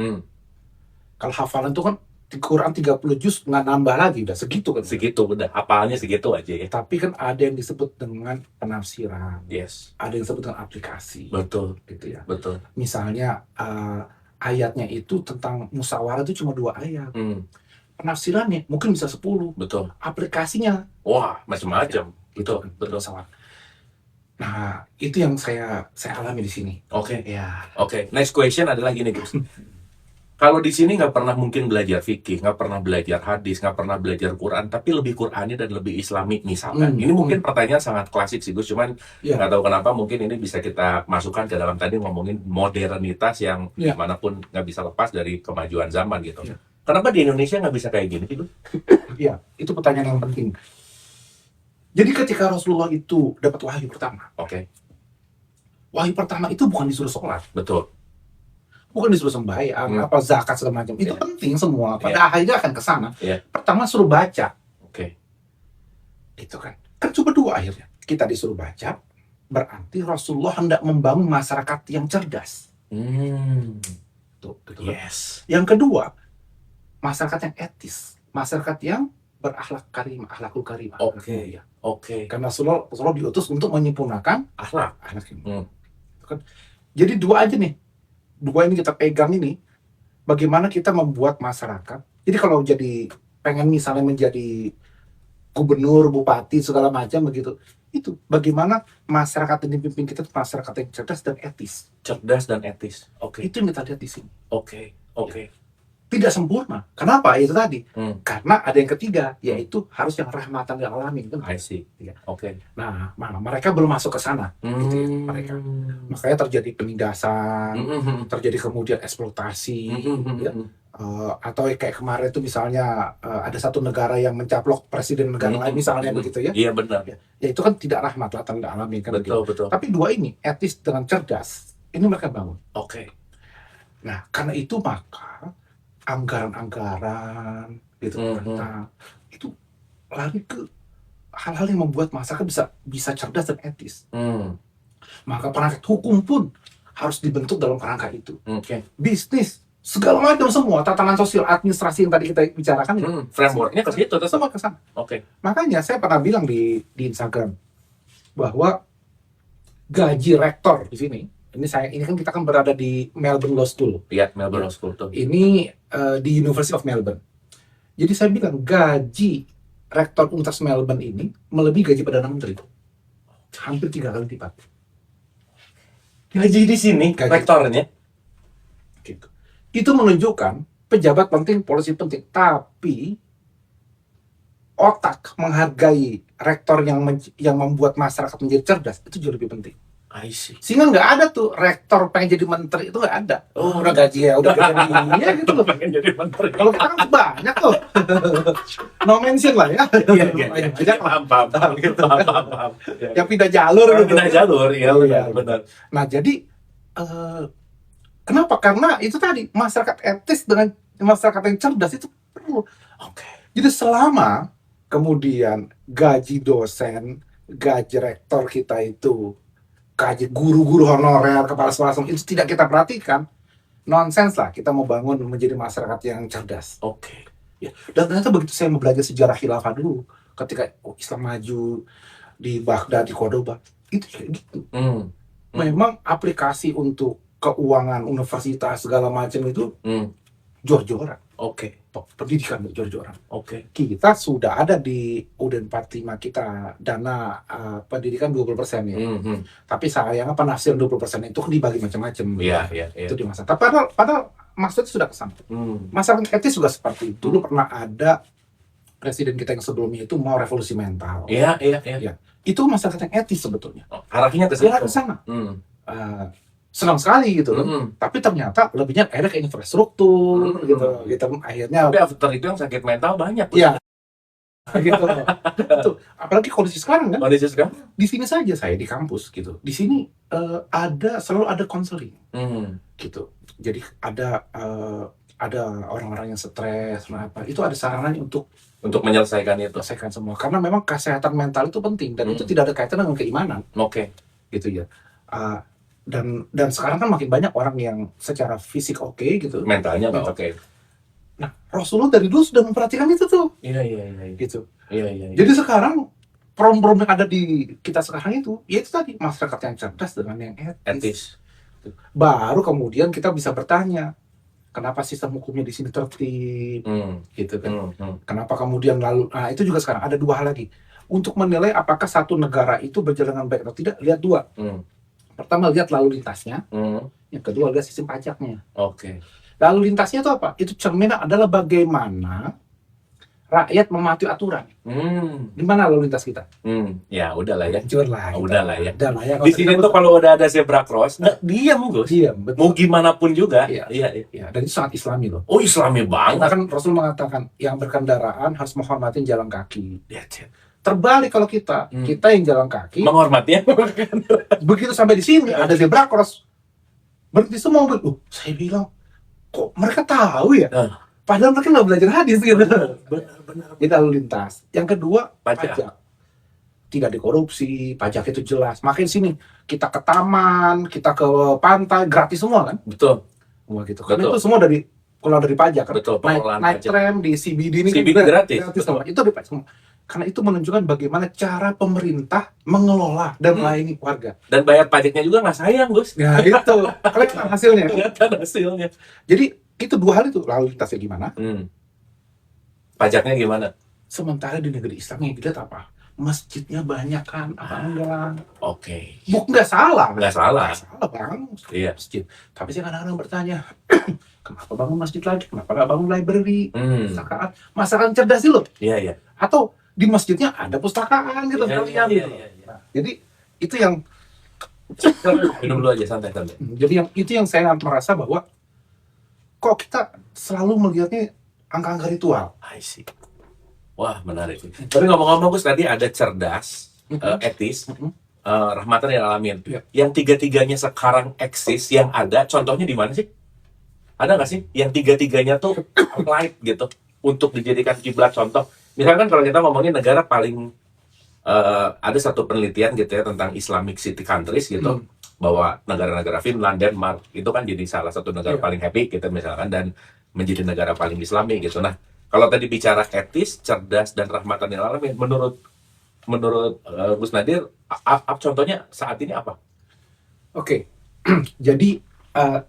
Kalau hafalan itu kan Quran 30 juz nggak nambah lagi, udah segitu kan. Segitu, udah. Hafalnya segitu aja ya. Tapi kan ada yang disebut dengan penafsiran. Yes. Ada yang disebut dengan aplikasi. Betul. Gitu ya. Betul. Misalnya ayatnya itu tentang musyawarah itu cuma 2 ayat. Penafsirannya mungkin bisa 10. Betul. Aplikasinya Wah, macam-macam. Betul. Nah, itu yang saya alami di sini. Oke. Ya. Oke. Next question adalah gini, Gus. Kalau di sini nggak pernah mungkin belajar fikih, nggak pernah belajar hadis, nggak pernah belajar Quran, tapi lebih Qurani dan lebih Islami misalkan. Ini mungkin pertanyaan sangat klasik sih Gus, cuman nggak tahu kenapa mungkin ini bisa kita masukkan ke dalam tadi ngomongin modernitas yang dimanapun nggak bisa lepas dari kemajuan zaman gitu. Kenapa di Indonesia nggak bisa kayak gini sih Gus? Iya, itu pertanyaan yang penting. Jadi ketika Rasulullah itu dapat wahyu pertama, wahyu pertama itu bukan disuruh sholat, Betul. bukan disuruh sembahyang, apa zakat segala macam. Itu penting semua. Pada akhirnya akan ke sana. Pertama suruh baca. Itu kan. Kan cuma 2 akhirnya. Kita disuruh baca, berarti Rasulullah hendak membangun masyarakat yang cerdas. Tuh, gitu kan. Yes. Yang kedua, masyarakat yang etis, masyarakat yang berakhlak karimah, akhlakul karimah. Oke. Karena Rasulullah diutus untuk menyempurnakan akhlak ini. Kan. Jadi 2 aja nih. 2 ini kita pegang ini, bagaimana kita membuat masyarakat. Jadi kalau jadi pengen misalnya menjadi gubernur, bupati, segala macam begitu, itu bagaimana masyarakat yang dipimpin kita itu masyarakat yang cerdas dan etis. Itu yang kita lihat di sini. Tidak sempurna. Kenapa? Itu tadi. Karena ada yang ketiga, yaitu harus yang rahmatan lil alamin. I see. Nah, mereka belum masuk ke sana. Gitu ya, mereka. Makanya terjadi penindasan, terjadi kemudian eksploitasi, atau kayak kemarin itu misalnya ada satu negara yang mencaplok presiden negara lain misalnya begitu ya. Iya benar. Ya itu kan tidak rahmatan lil alamin kan. Betul. Tapi 2 ini, etis dengan cerdas, ini mereka bangun. Nah, karena itu maka anggaran-anggaran gitu itu lari ke hal-hal yang membuat masyarakat bisa cerdas dan etis. Hmm. Maka perangkat hukum pun harus dibentuk dalam kerangka itu. Oke. Bisnis, segala macam semua, tatanan sosial, administrasi yang tadi kita bicarakan, Frameworknya ke situ tetap. semua ke sana. Oke. Makanya saya pernah bilang di Instagram bahwa gaji rektor di sini, ini kan kita kan berada di Melbourne Law School. Lihat Melbourne Law School tuh. Ini di University of Melbourne. Jadi saya bilang gaji rektor Universitas Melbourne ini melebihi gaji Perdana Menteri. Hampir 3 kali lipat. Gaji di sini Gaji. rektornya. Gitu. Itu menunjukkan pejabat penting, polisi penting, tapi otak menghargai rektor yang membuat masyarakat menjadi cerdas itu jauh lebih penting. I see. Sehingga nggak ada tuh rektor pengen jadi menteri, itu nggak ada. Oh. Udah gaji ya, udah gaji ya gitu loh. Pengen jadi menteri. Kalau kita kan banyak tuh. No mention lah ya. Iya, iya, iya. Banyak lah. Paham, gitu. Paham. Yang pindah jalur gitu. Pindah jalur, iya Iya. benar. Nah jadi kenapa? Karena itu tadi masyarakat etis dengan masyarakat yang cerdas itu perlu. Oke. Jadi selama kemudian gaji dosen, gaji rektor kita itu, gaji guru-guru honorer, kepala sekolah itu tidak kita perhatikan, nonsens lah kita mau bangun menjadi masyarakat yang cerdas. Oke. Ya. Dan ternyata begitu saya mau belajar sejarah khilafah dulu, ketika Islam maju di Baghdad, di Cordoba, itu kayak gitu. Memang aplikasi untuk keuangan universitas segala macam itu jor-joran. Oke. Pendidikan jor-joran. Oke. Kita sudah ada di UUD 45 kita dana pendidikan 20% ya. Tapi sayangnya penafsiran 20% itu kan dibagi macam-macam. Iya. Itu di masa. Tapi padahal maksudnya sudah kesana. Masyarakat etis juga seperti itu. Dulu pernah ada presiden kita yang sebelumnya itu mau revolusi mental. Iya. Itu masyarakat yang etis sebetulnya. Arahnya ke Dia ke sana. sana. Senang sekali gitu loh. Tapi ternyata lebihnya akhirnya ke infrastruktur gitu. Akhirnya Tapi after itu yang sakit mental banyak. Iya. Gitu. Tuh, apalagi kondisi sekarang kan. Kondisi sekarang. Di sini saja saya di kampus gitu. Di sini selalu ada konseling gitu. Jadi ada orang-orang yang stres, apa itu ada sarananya untuk menyelesaikan itu. selesaikan semua. Karena memang kesehatan mental itu penting dan itu tidak ada kaitan dengan keimanan. Oke. Gitu ya. Dan sekarang kan makin banyak orang yang secara fisik oke gitu. Mentalnya nggak Mental. oke. Nah, Rasulullah dari dulu sudah memperhatikan itu tuh. Iya. Gitu. Iya. Jadi sekarang problem yang ada di kita sekarang itu, ya itu tadi masyarakat yang cerdas dengan yang etis. Baru kemudian kita bisa bertanya, kenapa sistem hukumnya di sini tertib, gitu kan? Kenapa kemudian nah itu juga sekarang ada 2 hal lagi. Untuk menilai apakah satu negara itu berjalan dengan baik atau tidak, lihat 2. Pertama lihat lalu lintasnya, yang kedua lihat sistem pajaknya. Oke. Lalu lintasnya itu apa? Itu cerminan adalah bagaimana rakyat mematuhi aturan. Gimana lalu lintas kita? Ya udahlah ya. Hancur lah. Udahlah ya. Kalau Di sini tuh kalau udah ada zebra cross, nggak diam Gus. diam, betul. Mau gimana pun juga. Iya. Iya. Dan itu sangat Islami loh. Oh Islami Karena banget. kan Rasul mengatakan yang berkendaraan harus menghormati jalan kaki. That's it. Terbalik kalau kita yang jalan kaki, Menghormati ya. begitu sampai di sini ada zebra cross, berhenti semua mobil. Saya bilang, kok mereka tahu ya? Padahal mereka nggak belajar hadis gitu. Benar. Itu lalu lintas. Yang kedua, Pajak. Tidak dikorupsi, pajak itu jelas. Makin sini kita ke taman, kita ke pantai, gratis semua kan? Betul. Semua gitu. Karena itu semua kalau dari pajak kan. Betul, pengelolaan Naik pajak. tram di CBD ini CBD gratis. semua. Itu dari pajak semua. Karena itu menunjukkan bagaimana cara pemerintah mengelola dan melayani warga. Dan bayar pajaknya juga nggak sayang Gus. Nah itu, kelihatan hasilnya. Kelihatan hasilnya. Jadi itu 2 hal itu, lalu lintasnya gimana? Pajaknya gimana? Sementara di negeri Islam yang dilihat apa? Masjidnya banyak kan? Apa enggak? Oke. Nggak salah. Nggak salah. Nggak salah bang. Iya. Masjid. Tapi saya kadang-kadang bertanya, kenapa bangun masjid lagi? Kenapa nggak bangun library? Pustakaan. Masyarakat cerdas loh. Iya. Atau di masjidnya ada pustakaan gitu. Iya. Nah, jadi itu yang Minum dulu aja santai. Jadi itu yang saya merasa bahwa kok kita selalu melihatnya angka-angka ritual. I see. Wah menarik. Tapi ngomong-ngomong Gus tadi ada cerdas, etis, rahmatan lil alamin. Iya. Yang 3-3-nya sekarang eksis, yang ada contohnya di mana sih? Ada nggak sih yang 3-3-nya tuh applied gitu untuk dijadikan kiblat contoh? Misalkan kalau kita ngomongin negara paling ada satu penelitian gitu ya tentang Islamic City Countries gitu, bahwa negara-negara Finland, Denmark itu kan jadi salah satu negara paling happy gitu misalkan, dan menjadi negara paling Islami gitu. Nah, kalau tadi bicara etis, cerdas, dan rahmatan lil alamin, menurut Gus Nadir, contohnya saat ini apa? Oke. Jadi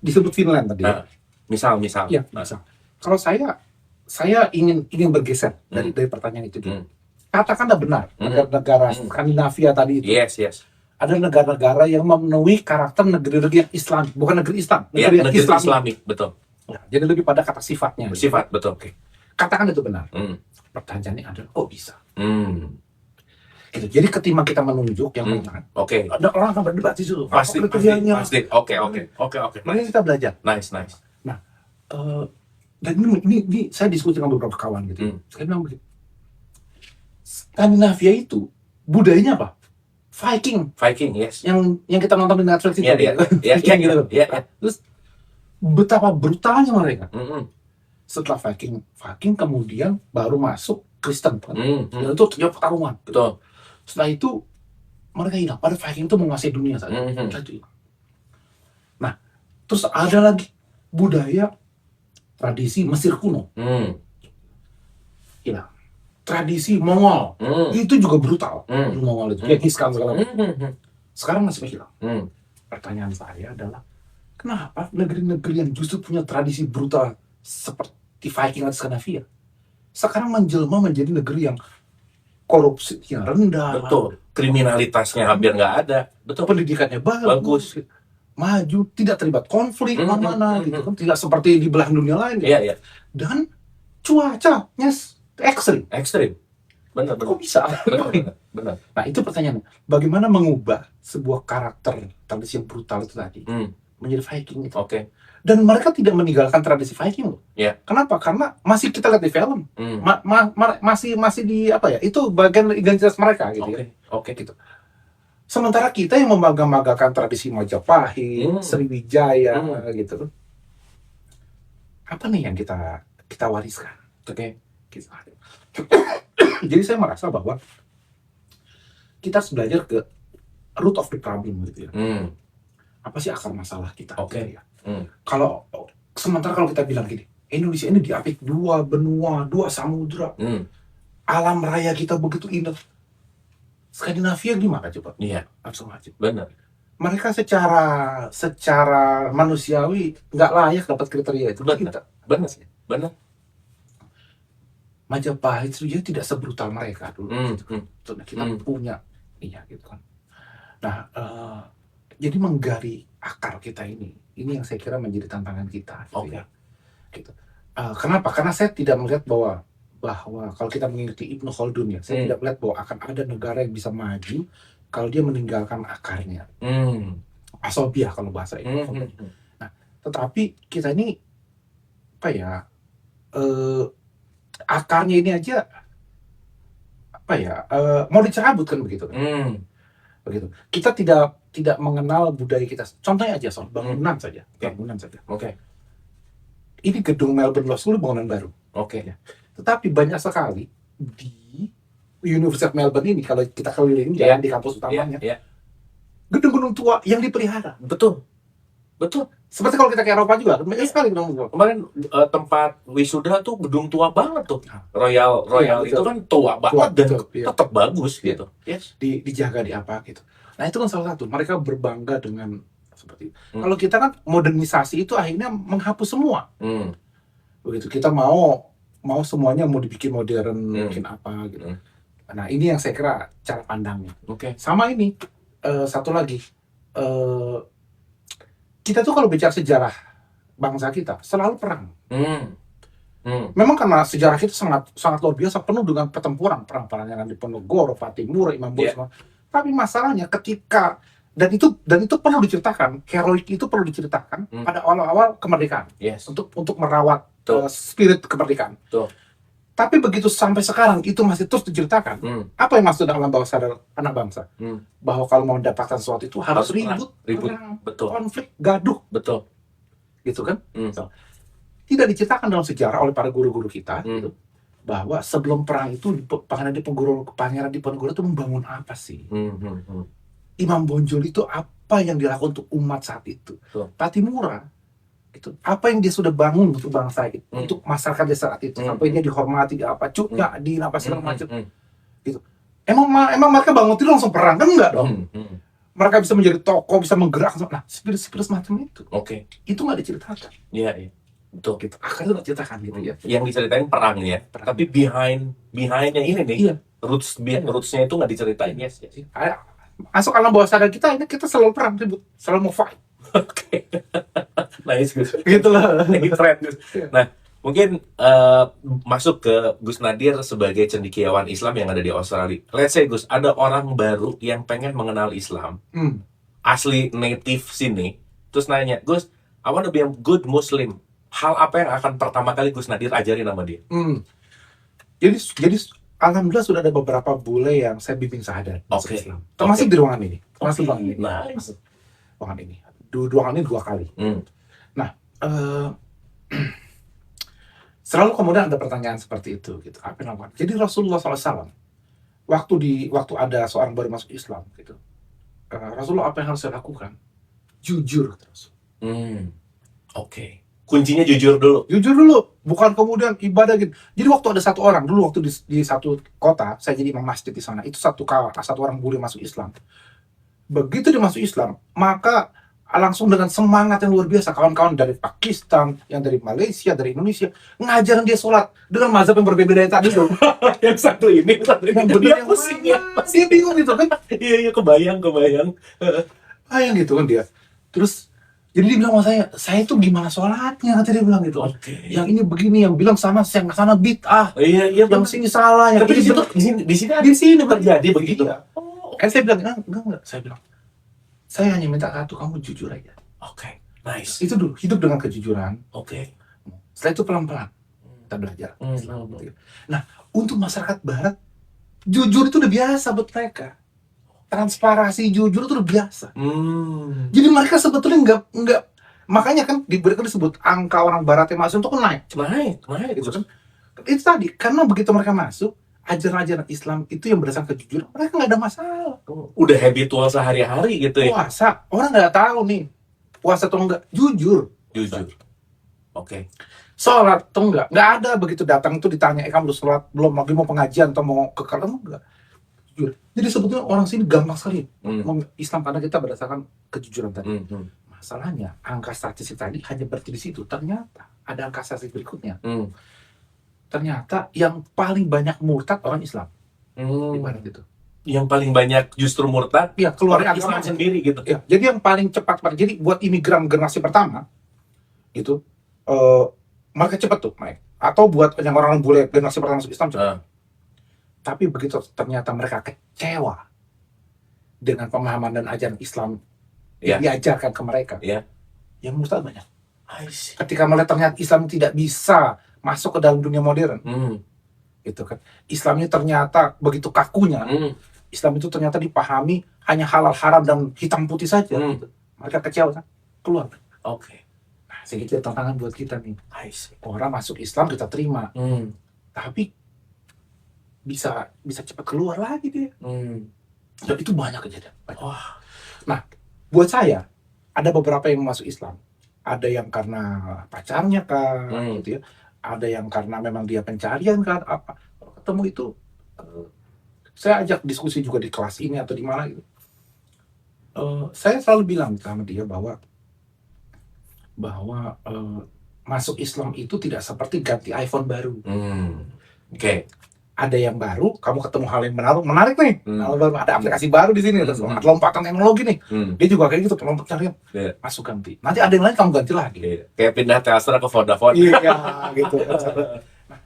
disebut Finland tadi. Nah, misal. Ya, misal. Kalau saya ingin bergeser dari pertanyaan itu. Katakanlah benar, negara-negara Skandinavia tadi itu. Yes. Ada negara-negara yang memenuhi karakter negeri-negeri yang Islam, bukan negeri Islam, Ya, negeri yang negeri Islami. Islamik, betul. Ya, jadi lebih pada kata sifatnya. Bersifat, betul. Oke. Katakan itu benar. Pertanyaannya adalah, kok bisa? Gitu. Jadi ketimbang kita menunjuk yang benar, Oke. ada orang akan berdebat di situ. Pasti. Oke. Mari kita belajar. Nice. Nah, dan ini saya diskusi dengan beberapa kawan gitu. Saya bilang begitu. Skandinavia itu budayanya apa? Viking, yes. yang kita nonton di Netflix itu. Iya. Yang gitu. Iya. Terus betapa brutalnya mereka. Mm-mm. Setelah Viking kemudian baru masuk Kristen kan. Dan itu terjadi pertarungan. Betul. Setelah itu mereka hilang. Pada Viking itu menguasai dunia saja. Nah, terus ada lagi budaya tradisi Mesir kuno. Hilang. Tradisi Mongol itu juga brutal. Mongol itu Genghis Khan segala macam. Sekarang masih hilang. Pertanyaan saya adalah, kenapa negeri-negeri yang justru punya tradisi brutal seperti Viking atau Skandinavia sekarang menjelma menjadi negeri yang korupsinya rendah, Betul. Kriminalitasnya hampir nggak ada. Betul. pendidikannya bagus, maju, tidak terlibat konflik mana-mana gitu kan, tidak seperti di belahan dunia lain. Iya. Dan cuacanya ekstrim. Benar. Kok bisa? Benar. Nah, itu pertanyaannya. Bagaimana mengubah sebuah karakter tradisi yang brutal itu tadi menjadi Viking itu? Oke. Dan mereka tidak meninggalkan tradisi Viking loh. Iya. Kenapa? Karena masih kita lihat di film. Masih di apa ya? Itu bagian identitas mereka gitu. Oke. Gitu. Sementara kita yang membangga-banggakan tradisi Majapahit, Sriwijaya gitu. Apa nih yang kita wariskan? Oke. Jadi saya merasa bahwa kita harus belajar ke root of the problem gitu ya. Apa sih akar masalah kita? Oke. Gitu ya. Sementara kalau kita bilang gini, Indonesia ini diapit 2 benua, 2 samudra, alam raya kita begitu indah. Skandinavia gimana coba? Iya. Langsung aja. Benar. Mereka secara manusiawi nggak layak dapat kriteria itu. Benar. Majapahit Sriwijaya tidak sebrutal mereka dulu. Kita punya, gitu kan. Nah, jadi menggali akar kita ini yang saya kira menjadi tantangan kita. Gitu. Kenapa? Karena saya tidak melihat bahwa kalau kita mengikuti Ibnu Khaldun ya, saya tidak melihat bahwa akan ada negara yang bisa maju kalau dia meninggalkan akarnya. Asobiah kalau bahasa ini. Nah, tetapi kita ini akarnya ini aja mau dicabut kan begitu. Begitu. Kita tidak mengenal budaya kita. Contohnya aja soal bangunan saja. Oke. Ini gedung Melbourne Law School bangunan baru. Oke. Tetapi banyak sekali di Universitas Melbourne ini, kalau kita keliling jalan di kampus utamanya, gedung-gedung tua yang dipelihara. Betul. Seperti kalau kita ke Eropa juga, banyak sekali gedung tua. Kemarin tempat wisuda tuh gedung tua banget tuh. Royal itu kan tua banget dan tetap bagus gitu. Yes. Dijaga di apa gitu. Nah, itu kan salah satu. Mereka berbangga dengan seperti itu. Kalau kita kan modernisasi itu akhirnya menghapus semua. Begitu. Kita mau semuanya mau dibikin modern, mungkin apa gitu. Nah, ini yang saya kira cara pandangnya. Oke. Sama ini satu lagi. Kita tuh kalau bicara sejarah bangsa kita selalu perang. Memang karena sejarah kita sangat luar biasa, penuh dengan pertempuran, perang yang di Diponegoro, Patimura, Imam Bonjol. Tapi masalahnya ketika dan itu perlu diceritakan, heroik itu perlu diceritakan pada awal-awal kemerdekaan. Untuk merawat spirit kemerdekaan. Tapi begitu sampai sekarang itu masih terus diceritakan. Apa yang maksud dalam bahasa anak bangsa? Bahwa kalau mau mendapatkan sesuatu itu harus ribut, perang, konflik, gaduh. Betul. Gitu kan? Tidak diceritakan dalam sejarah oleh para guru-guru kita. Gitu. bahwa sebelum perang itu Pangeran Diponegoro itu membangun apa sih? Imam Bonjol itu apa yang dilakukan untuk umat saat itu? Patimura itu apa yang dia sudah bangun untuk bangsa itu, untuk masyarakat dia saat itu, sampai dia dihormati, cuknya di apa segala macam. Gitu. Emang mereka bangun itu langsung perang kan enggak dong? Mereka bisa menjadi tokoh, bisa menggerakkan. Nah, spirit semacam itu. Itu nggak diceritakan. Iya. Betul. Gitu. Akan itu diceritakan gitu ya. Yang diceritain perangnya, tapi behindnya ini nih, rootsnya itu nggak diceritain. Yes. Masuk alam bawah sadar kita, ini kita selalu perang, ribut, selalu mau fight. Oke. Nice, Gus. Gitu lah. Keren, Gus. Nah, mungkin masuk ke Gus Nadir sebagai cendekiawan Islam yang ada di Australia. Let's say, Gus, ada orang baru yang pengen mengenal Islam, asli native sini, terus nanya, Gus, I want to be a good Muslim. Hal apa yang akan pertama kali Gus Nadir ajarin sama dia? Jadi alhamdulillah sudah ada beberapa bule yang saya bimbing syahadat Islam. Termasuk di ruangan ini. Termasuk ruangan ini. Nice. Ruangan ini. Ruangan ini 2 kali. Nah, selalu kemudian ada pertanyaan seperti itu gitu. Apa yang dilakukan? Jadi Rasulullah SAW waktu ada seorang baru masuk Islam gitu. Rasulullah apa yang harus saya lakukan? Jujur terus. Oke. Kuncinya jujur dulu. Jujur dulu, bukan kemudian ibadah gitu. Jadi waktu ada satu orang dulu waktu di satu kota, saya jadi imam masjid di sana. Itu satu orang bule masuk Islam. Begitu dia masuk Islam, maka langsung dengan semangat yang luar biasa, kawan-kawan dari Pakistan, yang dari Malaysia, dari Indonesia, ngajarin dia sholat dengan mazhab yang berbeda dari tadi tuh. Yang satu ini Benar yang pusing ya. Dia bingung gitu kan. Iya, kebayang. Bayang gitu kan dia. Terus jadi dia bilang sama saya itu gimana sholatnya, kata dia bilang gitu. Yang ini begini, yang bilang sana bid'ah. Iya, yang sini salah, yang tapi di sini terjadi begitu. Kan saya bilang enggak. Saya bilang, saya hanya minta satu, kamu jujur aja. Oke, nice. Itu dulu, hidup dengan kejujuran. Oke. Setelah itu pelan-pelan kita belajar. Nah, untuk masyarakat Barat, jujur itu udah biasa buat mereka. Transparasi jujur itu udah biasa. Jadi mereka sebetulnya nggak makanya kan disebut angka orang Barat yang masuk itu kan naik gitu kan. Itu tadi karena begitu mereka masuk ajaran-ajaran Islam itu yang berdasarkan kejujuran, mereka nggak ada masalah. Udah habitual sehari-hari gitu ya. Puasa orang nggak tahu nih puasa atau enggak, jujur. Oke. Sholat atau enggak ada begitu datang itu ditanya, kamu udah sholat belum, lagi mau pengajian atau mau ke kantor enggak. Jadi sebetulnya orang sini gampang sekali Islam karena kita berdasarkan kejujuran tadi. Masalahnya angka statistik tadi hanya berhenti di situ. Ternyata ada angka statistik berikutnya. Ternyata yang paling banyak murtad orang Islam. Ibarat gitu. Yang paling banyak justru murtad. Ya keluar dari Islam agama sendiri gitu. Ya, jadi yang paling cepat. Jadi buat imigran generasi pertama itu mereka cepat tuh naik. Atau buat yang orang bule generasi pertama masuk Islam cepat. Tapi begitu ternyata mereka kecewa dengan pemahaman dan ajaran Islam yang diajarkan ke mereka, yang murtad banyak. Ketika melihat ternyata Islam tidak bisa masuk ke dalam dunia modern, gitu kan? Islam ini ternyata begitu kakunya. Islam itu ternyata dipahami hanya halal haram dan hitam putih saja. Gitu. Mereka kecewa kan? Keluar. Nah, sedikit tantangan buat kita nih. Orang masuk Islam kita terima, tapi bisa cepat keluar lagi dia. Dan itu banyak kejadian. Nah, buat saya ada beberapa yang masuk Islam. Ada yang karena pacarnya kan, gitu ya. Ada yang karena memang dia pencarian kan, apa. Ketemu itu, saya ajak diskusi juga di kelas ini atau di mana gitu. Saya selalu bilang sama dia bahwa masuk Islam itu tidak seperti ganti iPhone baru. Ada yang baru, kamu ketemu hal yang menarik nih. Ada aplikasi baru di sini, ada lompatan teknologi nih. Dia juga kayak gitu, lompat carian, masuk ganti. Nanti ada yang lain kamu ganti lagi. Kayak pindah Telstra ke Vodafone. Iya, gitu. Nah,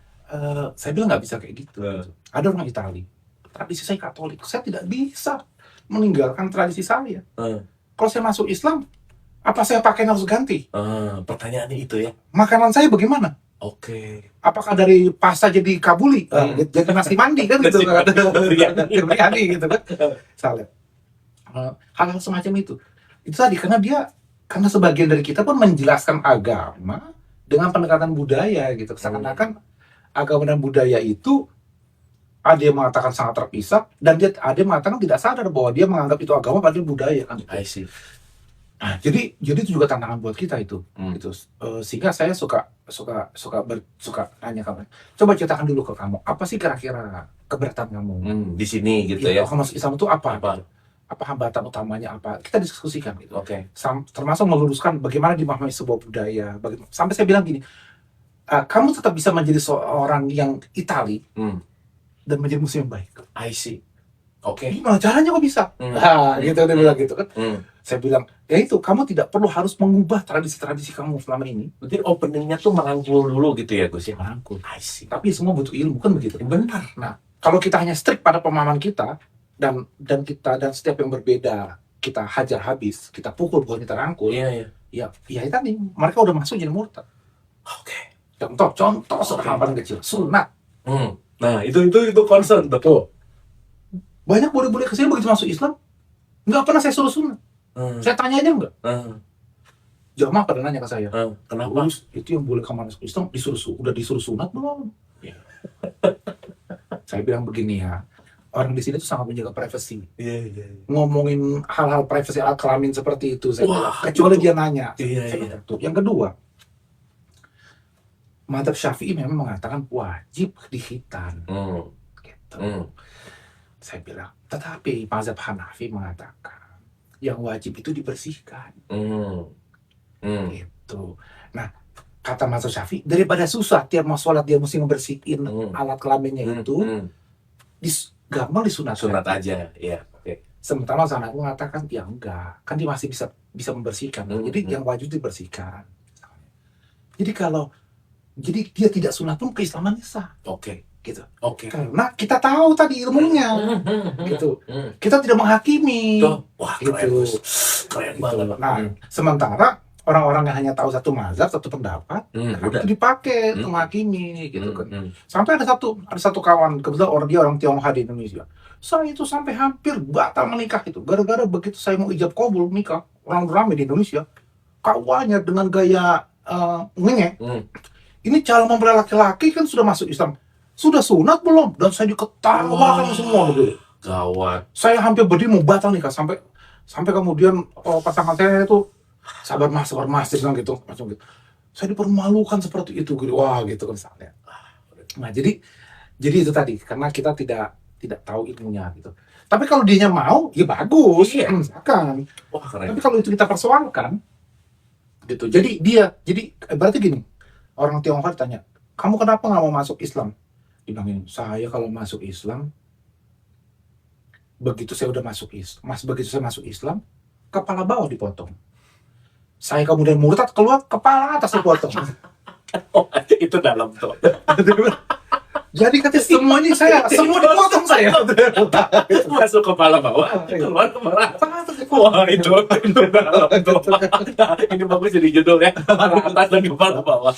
saya bilang nggak bisa kayak gitu. Ada orang Itali, tradisi saya Katolik, saya tidak bisa meninggalkan tradisi saya. Kalau saya masuk Islam, apa saya pakai harus ganti? Pertanyaannya itu ya. Makanan saya bagaimana? Apakah dari pasta jadi kabuli, jadi nasi mandi kan gitu kan, biryani gitu kan, misalnya hal-hal semacam itu tadi karena sebagian dari kita pun menjelaskan agama dengan pendekatan budaya gitu, seakan-akan agama dan budaya itu ada yang mengatakan sangat terpisah, dan ada yang mengatakan tidak sadar bahwa dia menganggap itu agama padahal budaya kan. I see. Nah, jadi itu juga tantangan buat kita itu. Gitu. Sehingga saya suka nanya kamu. Coba ceritakan dulu ke kamu, apa sih kira-kira keberatan kamu? Di sini gitu ya. Kalau masuk Islam itu apa? Apa hambatan utamanya apa? Kita diskusikan gitu. Termasuk meluruskan bagaimana dimahami sebuah budaya. Sampai saya bilang gini, kamu tetap bisa menjadi seorang yang Itali dan menjadi muslim yang baik. I see. Gimana caranya kok bisa? Gitu dia bilang gitu kan. Saya bilang, ya itu, kamu tidak perlu harus mengubah tradisi-tradisi kamu selama ini. Berarti openingnya tuh merangkul dulu gitu ya Gus ya? Merangkul. I see. Tapi semua butuh ilmu kan begitu. Benar. Nah, kalau kita hanya strict pada pemahaman kita dan setiap yang berbeda kita hajar habis, kita pukul bukan kita rangkul. Iya. Ya itu tadi, mereka udah masuk jadi murtad. Contoh sederhana paling kecil, sunat. Nah, itu concern tuh. Banyak bule-bule kesini begitu masuk Islam, nggak pernah saya suruh sunat. Saya tanya aja enggak. Jamaah pada nanya ke saya, kenapa? Itu yang boleh kamu masuk Islam udah disuruh sunat belum? Ya. Saya bilang begini ya, orang di sini tuh sangat menjaga privasi. Ngomongin hal-hal privasi alat kelamin seperti itu, saya bilang, kecuali dia nanya. Yang kedua, Madzhab Syafi'i memang mengatakan wajib dihitan. Gitu. Saya bilang, tetapi Madzhab Hanafi mengatakan yang wajib itu dibersihkan. Gitu. Nah, kata Madzhab Syafi'i, daripada susah tiap mau sholat dia mesti ngebersihin alat kelaminnya itu, gampang disunat. Sunat aja, ya. Sementara sana aku mengatakan ya enggak, kan dia masih bisa membersihkan. Jadi yang wajib dibersihkan. Jadi dia tidak sunat pun keislamannya sah. Gitu. Karena kita tahu tadi ilmunya. Gitu. Kita tidak menghakimi. Wah, gitu. Keren banget. Nah, sementara orang-orang yang hanya tahu satu mazhab, satu pendapat, itu dipakai untuk menghakimi gitu kan. Sampai ada satu kawan, kebetulan orang Tionghoa di Indonesia. Saya itu sampai hampir batal menikah itu. Gara-gara begitu saya mau ijab kabul nikah, orang ramai di Indonesia, kawannya dengan gaya ngenge. Ini calon mempelai laki-laki kan sudah masuk Islam. Sudah sunat belum? Dan saya diketawakan semua begitu. Gawat. Saya hampir berdiri mau batal nikah sampai kemudian pasangan saya itu sabar mas bilang gitu, macam gitu. Saya dipermalukan seperti itu gitu. Wah, gitu kan misalnya. Nah, jadi itu tadi karena kita tidak tahu ilmunya gitu. Tapi kalau dianya mau, ya bagus, misalkan. Tapi kalau itu kita persoalkan gitu. Jadi berarti gini. Orang Tionghoa ditanya, "Kamu kenapa nggak mau masuk Islam?" Dibilangin, "Saya kalau masuk Islam, begitu saya masuk Islam, kepala bawah dipotong. Saya kemudian murtad keluar, kepala atas dipotong." Itu dalam tuh. Jadi katanya semua dipotong saya. Masuk kepala bawah, keluar kepala atas. Wah, itu dalam tuh. Ini bagus jadi judul ya. Kepala atas dan kepala bawah.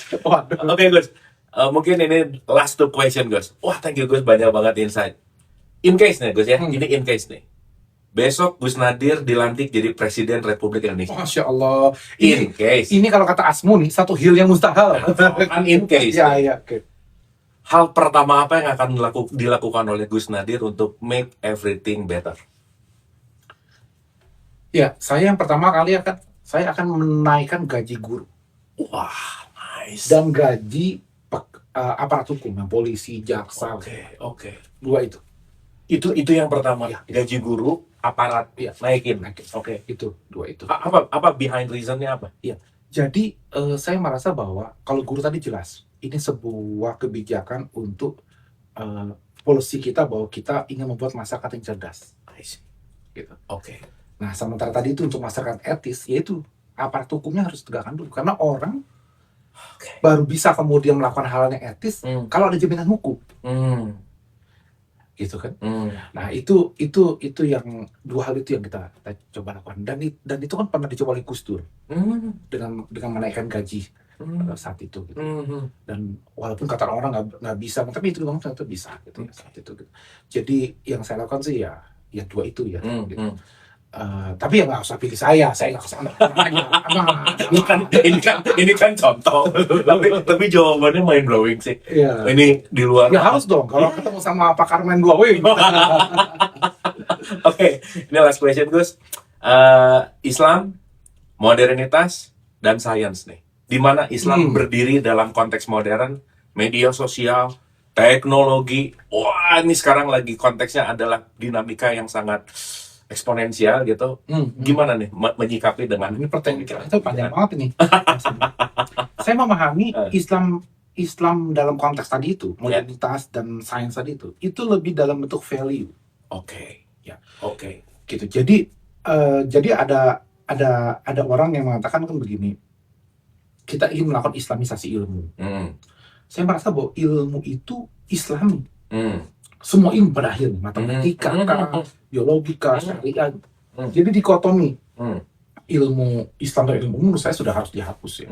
Oke, Gus. Mungkin ini last two question, Gus. Wah, thank you, Gus. Banyak banget insight. In case nih, Gus ya. Ini in case nih. Besok Gus Nadir dilantik jadi Presiden Republik Indonesia. Masya Allah. In case. Ini kalau kata Asmuni, satu hil yang mustahil. Kan in case. Ya, oke. Hal pertama apa yang akan dilakukan oleh Gus Nadir untuk make everything better? Ya, saya yang pertama kali saya akan menaikkan gaji guru. Wah, nice. Dan gaji aparat hukum, yang polisi, jaksa. Oke. Dua itu. Itu yang pertama. Ya. Gaji guru, aparat, naikin. Oke. Itu dua itu. Apa behind reasonnya apa? Iya. Jadi saya merasa bahwa kalau guru tadi jelas, ini sebuah kebijakan untuk policy kita bahwa kita ingin membuat masyarakat yang cerdas. Gitu. Oke. Nah, sementara tadi itu untuk masyarakat etis, yaitu aparat hukumnya harus tegakkan dulu. Karena orang baru bisa kemudian melakukan hal yang etis kalau ada jaminan hukum. Gitu kan? Nah, itu yang dua hal itu yang kita coba lakukan. Dan itu kan pernah dicoba oleh Gus Dur dengan menaikkan gaji saat itu. Gitu. Dan walaupun kata orang nggak bisa, tapi itu memang ternyata bisa. Gitu, saat itu. Gitu. Jadi yang saya lakukan sih ya dua itu ya. Gitu. Tapi ya nggak usah pilih saya nggak kesana. ini kan contoh. tapi jawabannya mind blowing sih. Iya. Ini di luar. Ya harus dong kalau ketemu sama Pak Karmen Glowing. Oke, ini last question Gus. Islam, modernitas, dan sains nih. Di mana Islam berdiri dalam konteks modern, media sosial, teknologi. Wah, ini sekarang lagi konteksnya adalah dinamika yang sangat eksponensial gitu. Gimana nih menyikapi dengan Ini pertanyaan itu panjang banget ini. Saya memahami Islam dalam konteks tadi itu, modernitas dan sains tadi itu lebih dalam bentuk value. Oke. Ya. Oke. Gitu. Jadi ada orang yang mengatakan kan begini, kita ingin melakukan islamisasi ilmu. Saya merasa bahwa ilmu itu Islami. Semua ilmu pada akhirnya, matematika, biologika, syariah. Jadi dikotomi ilmu Islam dan ilmu menurut saya sudah harus dihapus ya.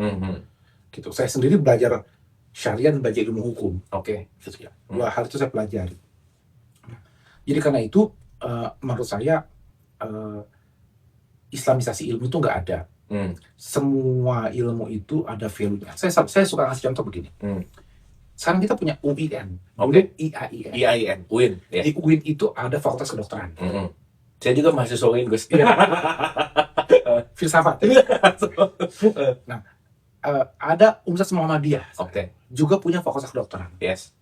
Gitu. Saya sendiri belajar syariah dan belajar ilmu hukum. Oke. Gitu ya. Dua hal itu saya pelajari. Jadi karena itu menurut saya islamisasi ilmu itu nggak ada. Semua ilmu itu ada value-nya. Saya suka ngasih contoh begini. Sekarang kita punya UIN, Oke. IAIN. IAIN, UIN. Ya. Di UIN itu ada fakultas kedokteran, Saya juga mahasiswa UIN Gus. filsafat. Nah, ada Universitas Muhammadiyah, Oke. juga punya fakultas kedokteran. Yes.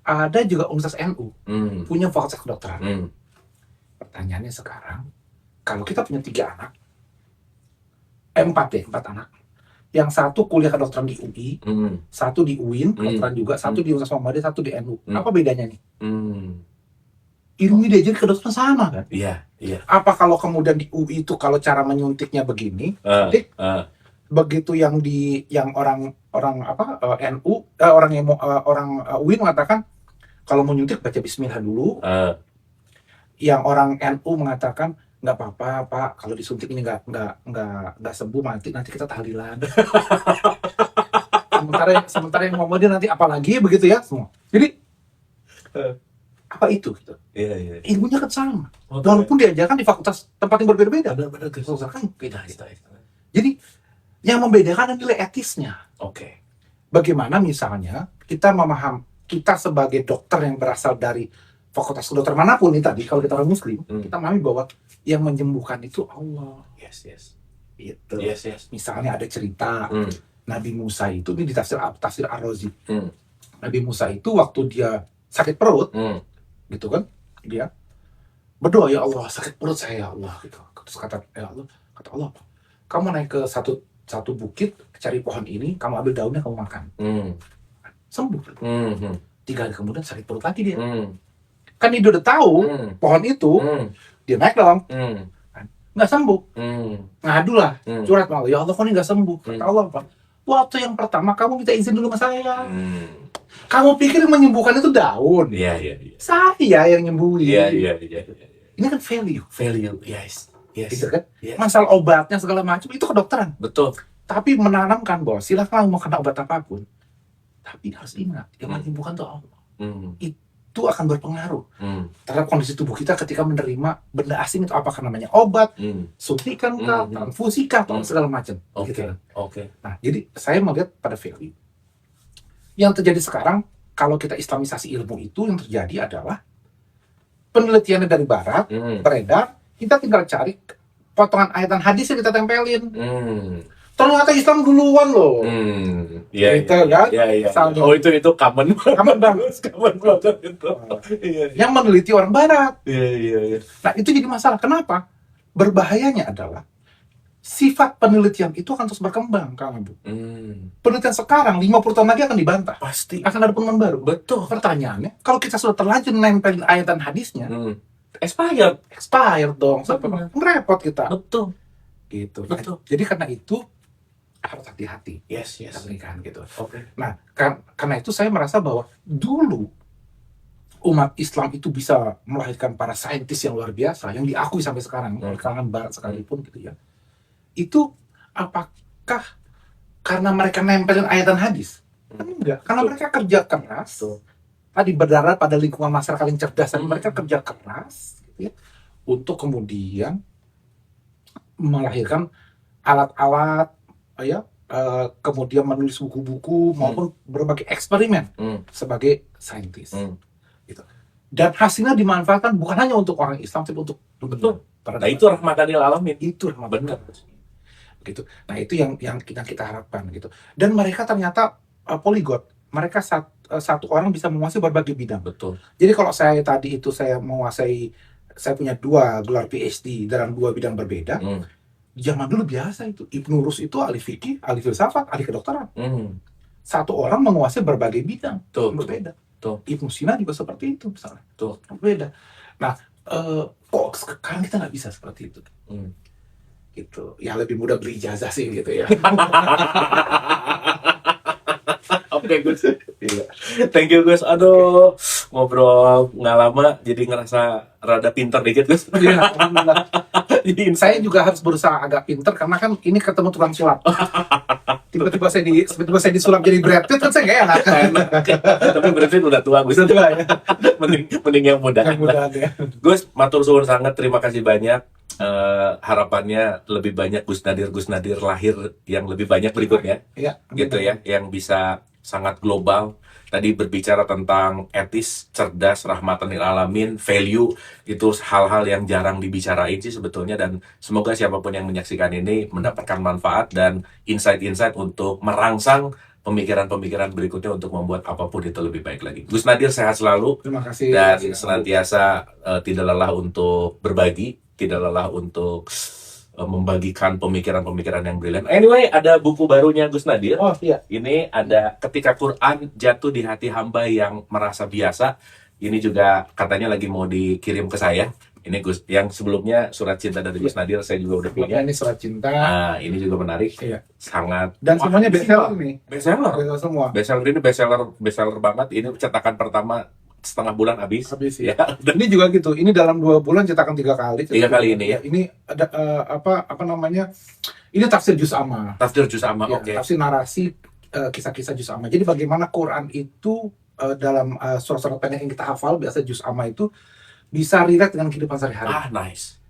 Ada juga Universitas NU, punya fakultas kedokteran. Pertanyaannya sekarang, kalau kita punya 3 anak, 4 anak. Yang satu kuliah kedokteran di UI, satu di UIN, kedokteran juga, satu di Universitas Muhammadiyah, satu di NU. Apa bedanya nih? Ilmu diajar kedokteran sama kan? Iya, iya. Apa kalau kemudian di UI itu kalau cara menyuntiknya begini, begitu yang orang NU, orang UIN mengatakan kalau mau nyuntik baca Bismillah dulu. Yang orang NU mengatakan nggak apa-apa Pak, kalau disuntik ini nggak sembuh nanti kita tahlilan. sementara yang Muhammadiyah nanti apalagi begitu ya semua. Jadi apa itu gitu? Iya. Ilmunya kan sama, walaupun diajarkan di fakultas tempat yang berbeda-beda. Benar-benar kan beda. kita. Jadi yang membedakan adalah nilai etisnya. Oke. Bagaimana misalnya kita sebagai dokter yang berasal dari fakultas kedokteran manapun nih tadi, kalau kita orang Muslim, kita memahami bahwa yang menyembuhkan itu Allah. Yes. Gitu. Yes. Misalnya ada cerita Nabi Musa itu, ini di tafsir Ar-Razi. Nabi Musa itu waktu dia sakit perut, gitu kan, dia berdoa, ya Allah sakit perut saya ya Allah, gitu. Terus kata Allah, kamu naik ke satu bukit, cari pohon ini, kamu ambil daunnya, kamu makan, sembuh. 3 hari kemudian sakit perut lagi dia. Kan dia udah tahu pohon itu, dia naik dong, nggak sembuh, ngadu lah, curhat sama Allah, ya Allah kok ini nggak sembuh. Kata Allah apa? Waktu yang pertama kamu minta izin dulu sama saya. Kamu pikir yang menyembuhkan itu daun? Iya. Saya yang nyembuhin. Iya. Ini kan value, Yes. gitu kan? Yes. Masalah obatnya segala macam itu kedokteran. Betul. Tapi menanamkan bahwa silakan mau kena obat apapun, tapi harus ingat yang menyembuhkan itu Allah. Itu akan berpengaruh terhadap kondisi tubuh kita ketika menerima benda asing itu, apakah namanya obat, suntikan kah, transfusi kah, atau segala macam. Gitu. Oke. Nah, jadi saya melihat pada value. Yang terjadi sekarang, kalau kita islamisasi ilmu itu, yang terjadi adalah penelitiannya dari barat, beredar, kita tinggal cari potongan ayat dan hadis yang kita tempelin. Ternyata Islam duluan loh. Iya. Gitu kan? Iya. Misalnya. Oh, itu common banget. Common banget itu. Iya. Yang meneliti orang barat. Iya. Nah, itu jadi masalah. Kenapa? Berbahayanya adalah sifat penelitian itu akan terus berkembang, Kang Abu. Penelitian sekarang 50 tahun lagi akan dibantah. Pasti. Akan ada penemuan baru. Betul. Pertanyaannya, kalau kita sudah terlanjur nempelin ayat dan hadisnya, expired dong. Repot kita. Betul. Gitu. Betul. Jadi karena itu harus hati-hati. Yes. Pernikahan gitu. Oke. Nah, karena itu saya merasa bahwa dulu umat Islam itu bisa melahirkan para saintis yang luar biasa, yang diakui sampai sekarang, di kalangan barat sekalipun gitu ya. Itu apakah karena mereka nempelin ayat dan hadis? Enggak, karena mereka kerja keras. Tadi berdarah pada lingkungan masyarakat yang cerdas, dan mereka kerja keras gitu ya, untuk kemudian melahirkan alat-alat, kemudian menulis buku-buku maupun berbagai eksperimen sebagai saintis. Gitu. Dan hasilnya dimanfaatkan bukan hanya untuk orang Islam, tapi untuk Betul. para Nah, itu rahmatan lil alamin. itu rahmat Benar. gitu. Nah, itu yang kita harapkan gitu. Dan mereka ternyata polyglot. Mereka satu orang bisa menguasai berbagai bidang. Betul. Jadi kalau saya tadi itu saya punya 2 gelar PhD dalam 2 bidang berbeda. Zaman dulu biasa itu. Ibnu Rus itu ahli fikih, ahli filsafat, ahli kedokteran. Satu orang menguasai berbagai bidang Betul. berbeda. Betul. Ibnu Sina juga seperti itu misalnya. Betul. Berbeda. Nah, kok sekarang kita nggak bisa seperti itu? Gitu. Ya lebih mudah beli ijazah sih gitu ya. Oke, Gus. Iya. Thank you, Gus. Aduh, ngobrol nggak lama, jadi ngerasa rada pinter dikit, Gus. Iya, alhamdulillah. Jadi Saya juga harus berusaha agak pinter karena kan ini ketemu tukang sulap. Tiba-tiba saya disulap jadi Brad Pitt kan saya nggak enak. tapi berarti udah tua, Gus. Sudah tua ya. mending yang muda. Yang mudahan ya. Gus, matur suwun sangat, terima kasih banyak. Harapannya lebih banyak Gus Nadir lahir yang lebih banyak berikutnya, Iya. gitu ya, yang bisa sangat global. Tadi berbicara tentang etis, cerdas, rahmatan lil alamin, value, itu hal-hal yang jarang dibicarain sih sebetulnya, dan semoga siapapun yang menyaksikan ini mendapatkan manfaat dan insight-insight untuk merangsang pemikiran-pemikiran berikutnya untuk membuat apapun itu lebih baik lagi. Gus Nadir sehat selalu Terima kasih. dan senantiasa tidak lelah untuk berbagi, tidak lelah untuk membagikan pemikiran-pemikiran yang brilian. Anyway, ada buku barunya Gus Nadir. Oh iya. Ini ada Ketika Quran Jatuh di Hati Hamba Yang Merasa Biasa. Ini juga katanya lagi mau dikirim ke saya. Ini Gus, yang sebelumnya Surat Cinta dari Gus Nadir saya juga udah punya. Ini Surat Cinta. Nah, ini juga menarik. Iya. Sangat. Dan semuanya bestseller nih. Bestseller. Bestseller semua. Bestseller ini bestseller banget. Ini cetakan pertama setengah bulan habis. Habis ya. Ya. Ini juga gitu. Ini dalam 2 bulan cetakan 3 kali. 3 kali ini ya. Ini ada apa namanya? Ini tafsir juz amma. Tafsir juz amma. Ya, Oke. tafsir narasi kisah-kisah juz amma. Jadi bagaimana Quran itu dalam surat-surat pendek yang kita hafal biasa juz amma itu bisa relate dengan kehidupan sehari-hari. Nice.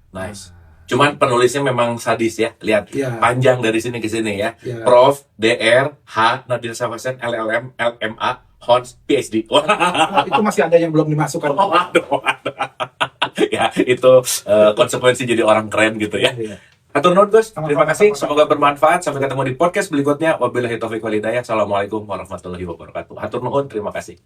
Cuman penulisnya memang sadis ya. Lihat, Iya. panjang dari sini ke sini ya. Ya. Prof. Dr. H. Nadir Safasen LLM LMA Hons PhD. Wah. Nah, itu masih ada yang belum dimasukkan. Waduh. Ya, itu konsekuensi jadi orang keren gitu ya. Iya. Atur nuhun Gus, Sama-sama, terima kasih. sama-sama. Semoga bermanfaat. Sampai ketemu di podcast berikutnya. Wabillahi taufiq wal hidayah. Assalamualaikum warahmatullahi wabarakatuh. Atur nuhun, terima kasih.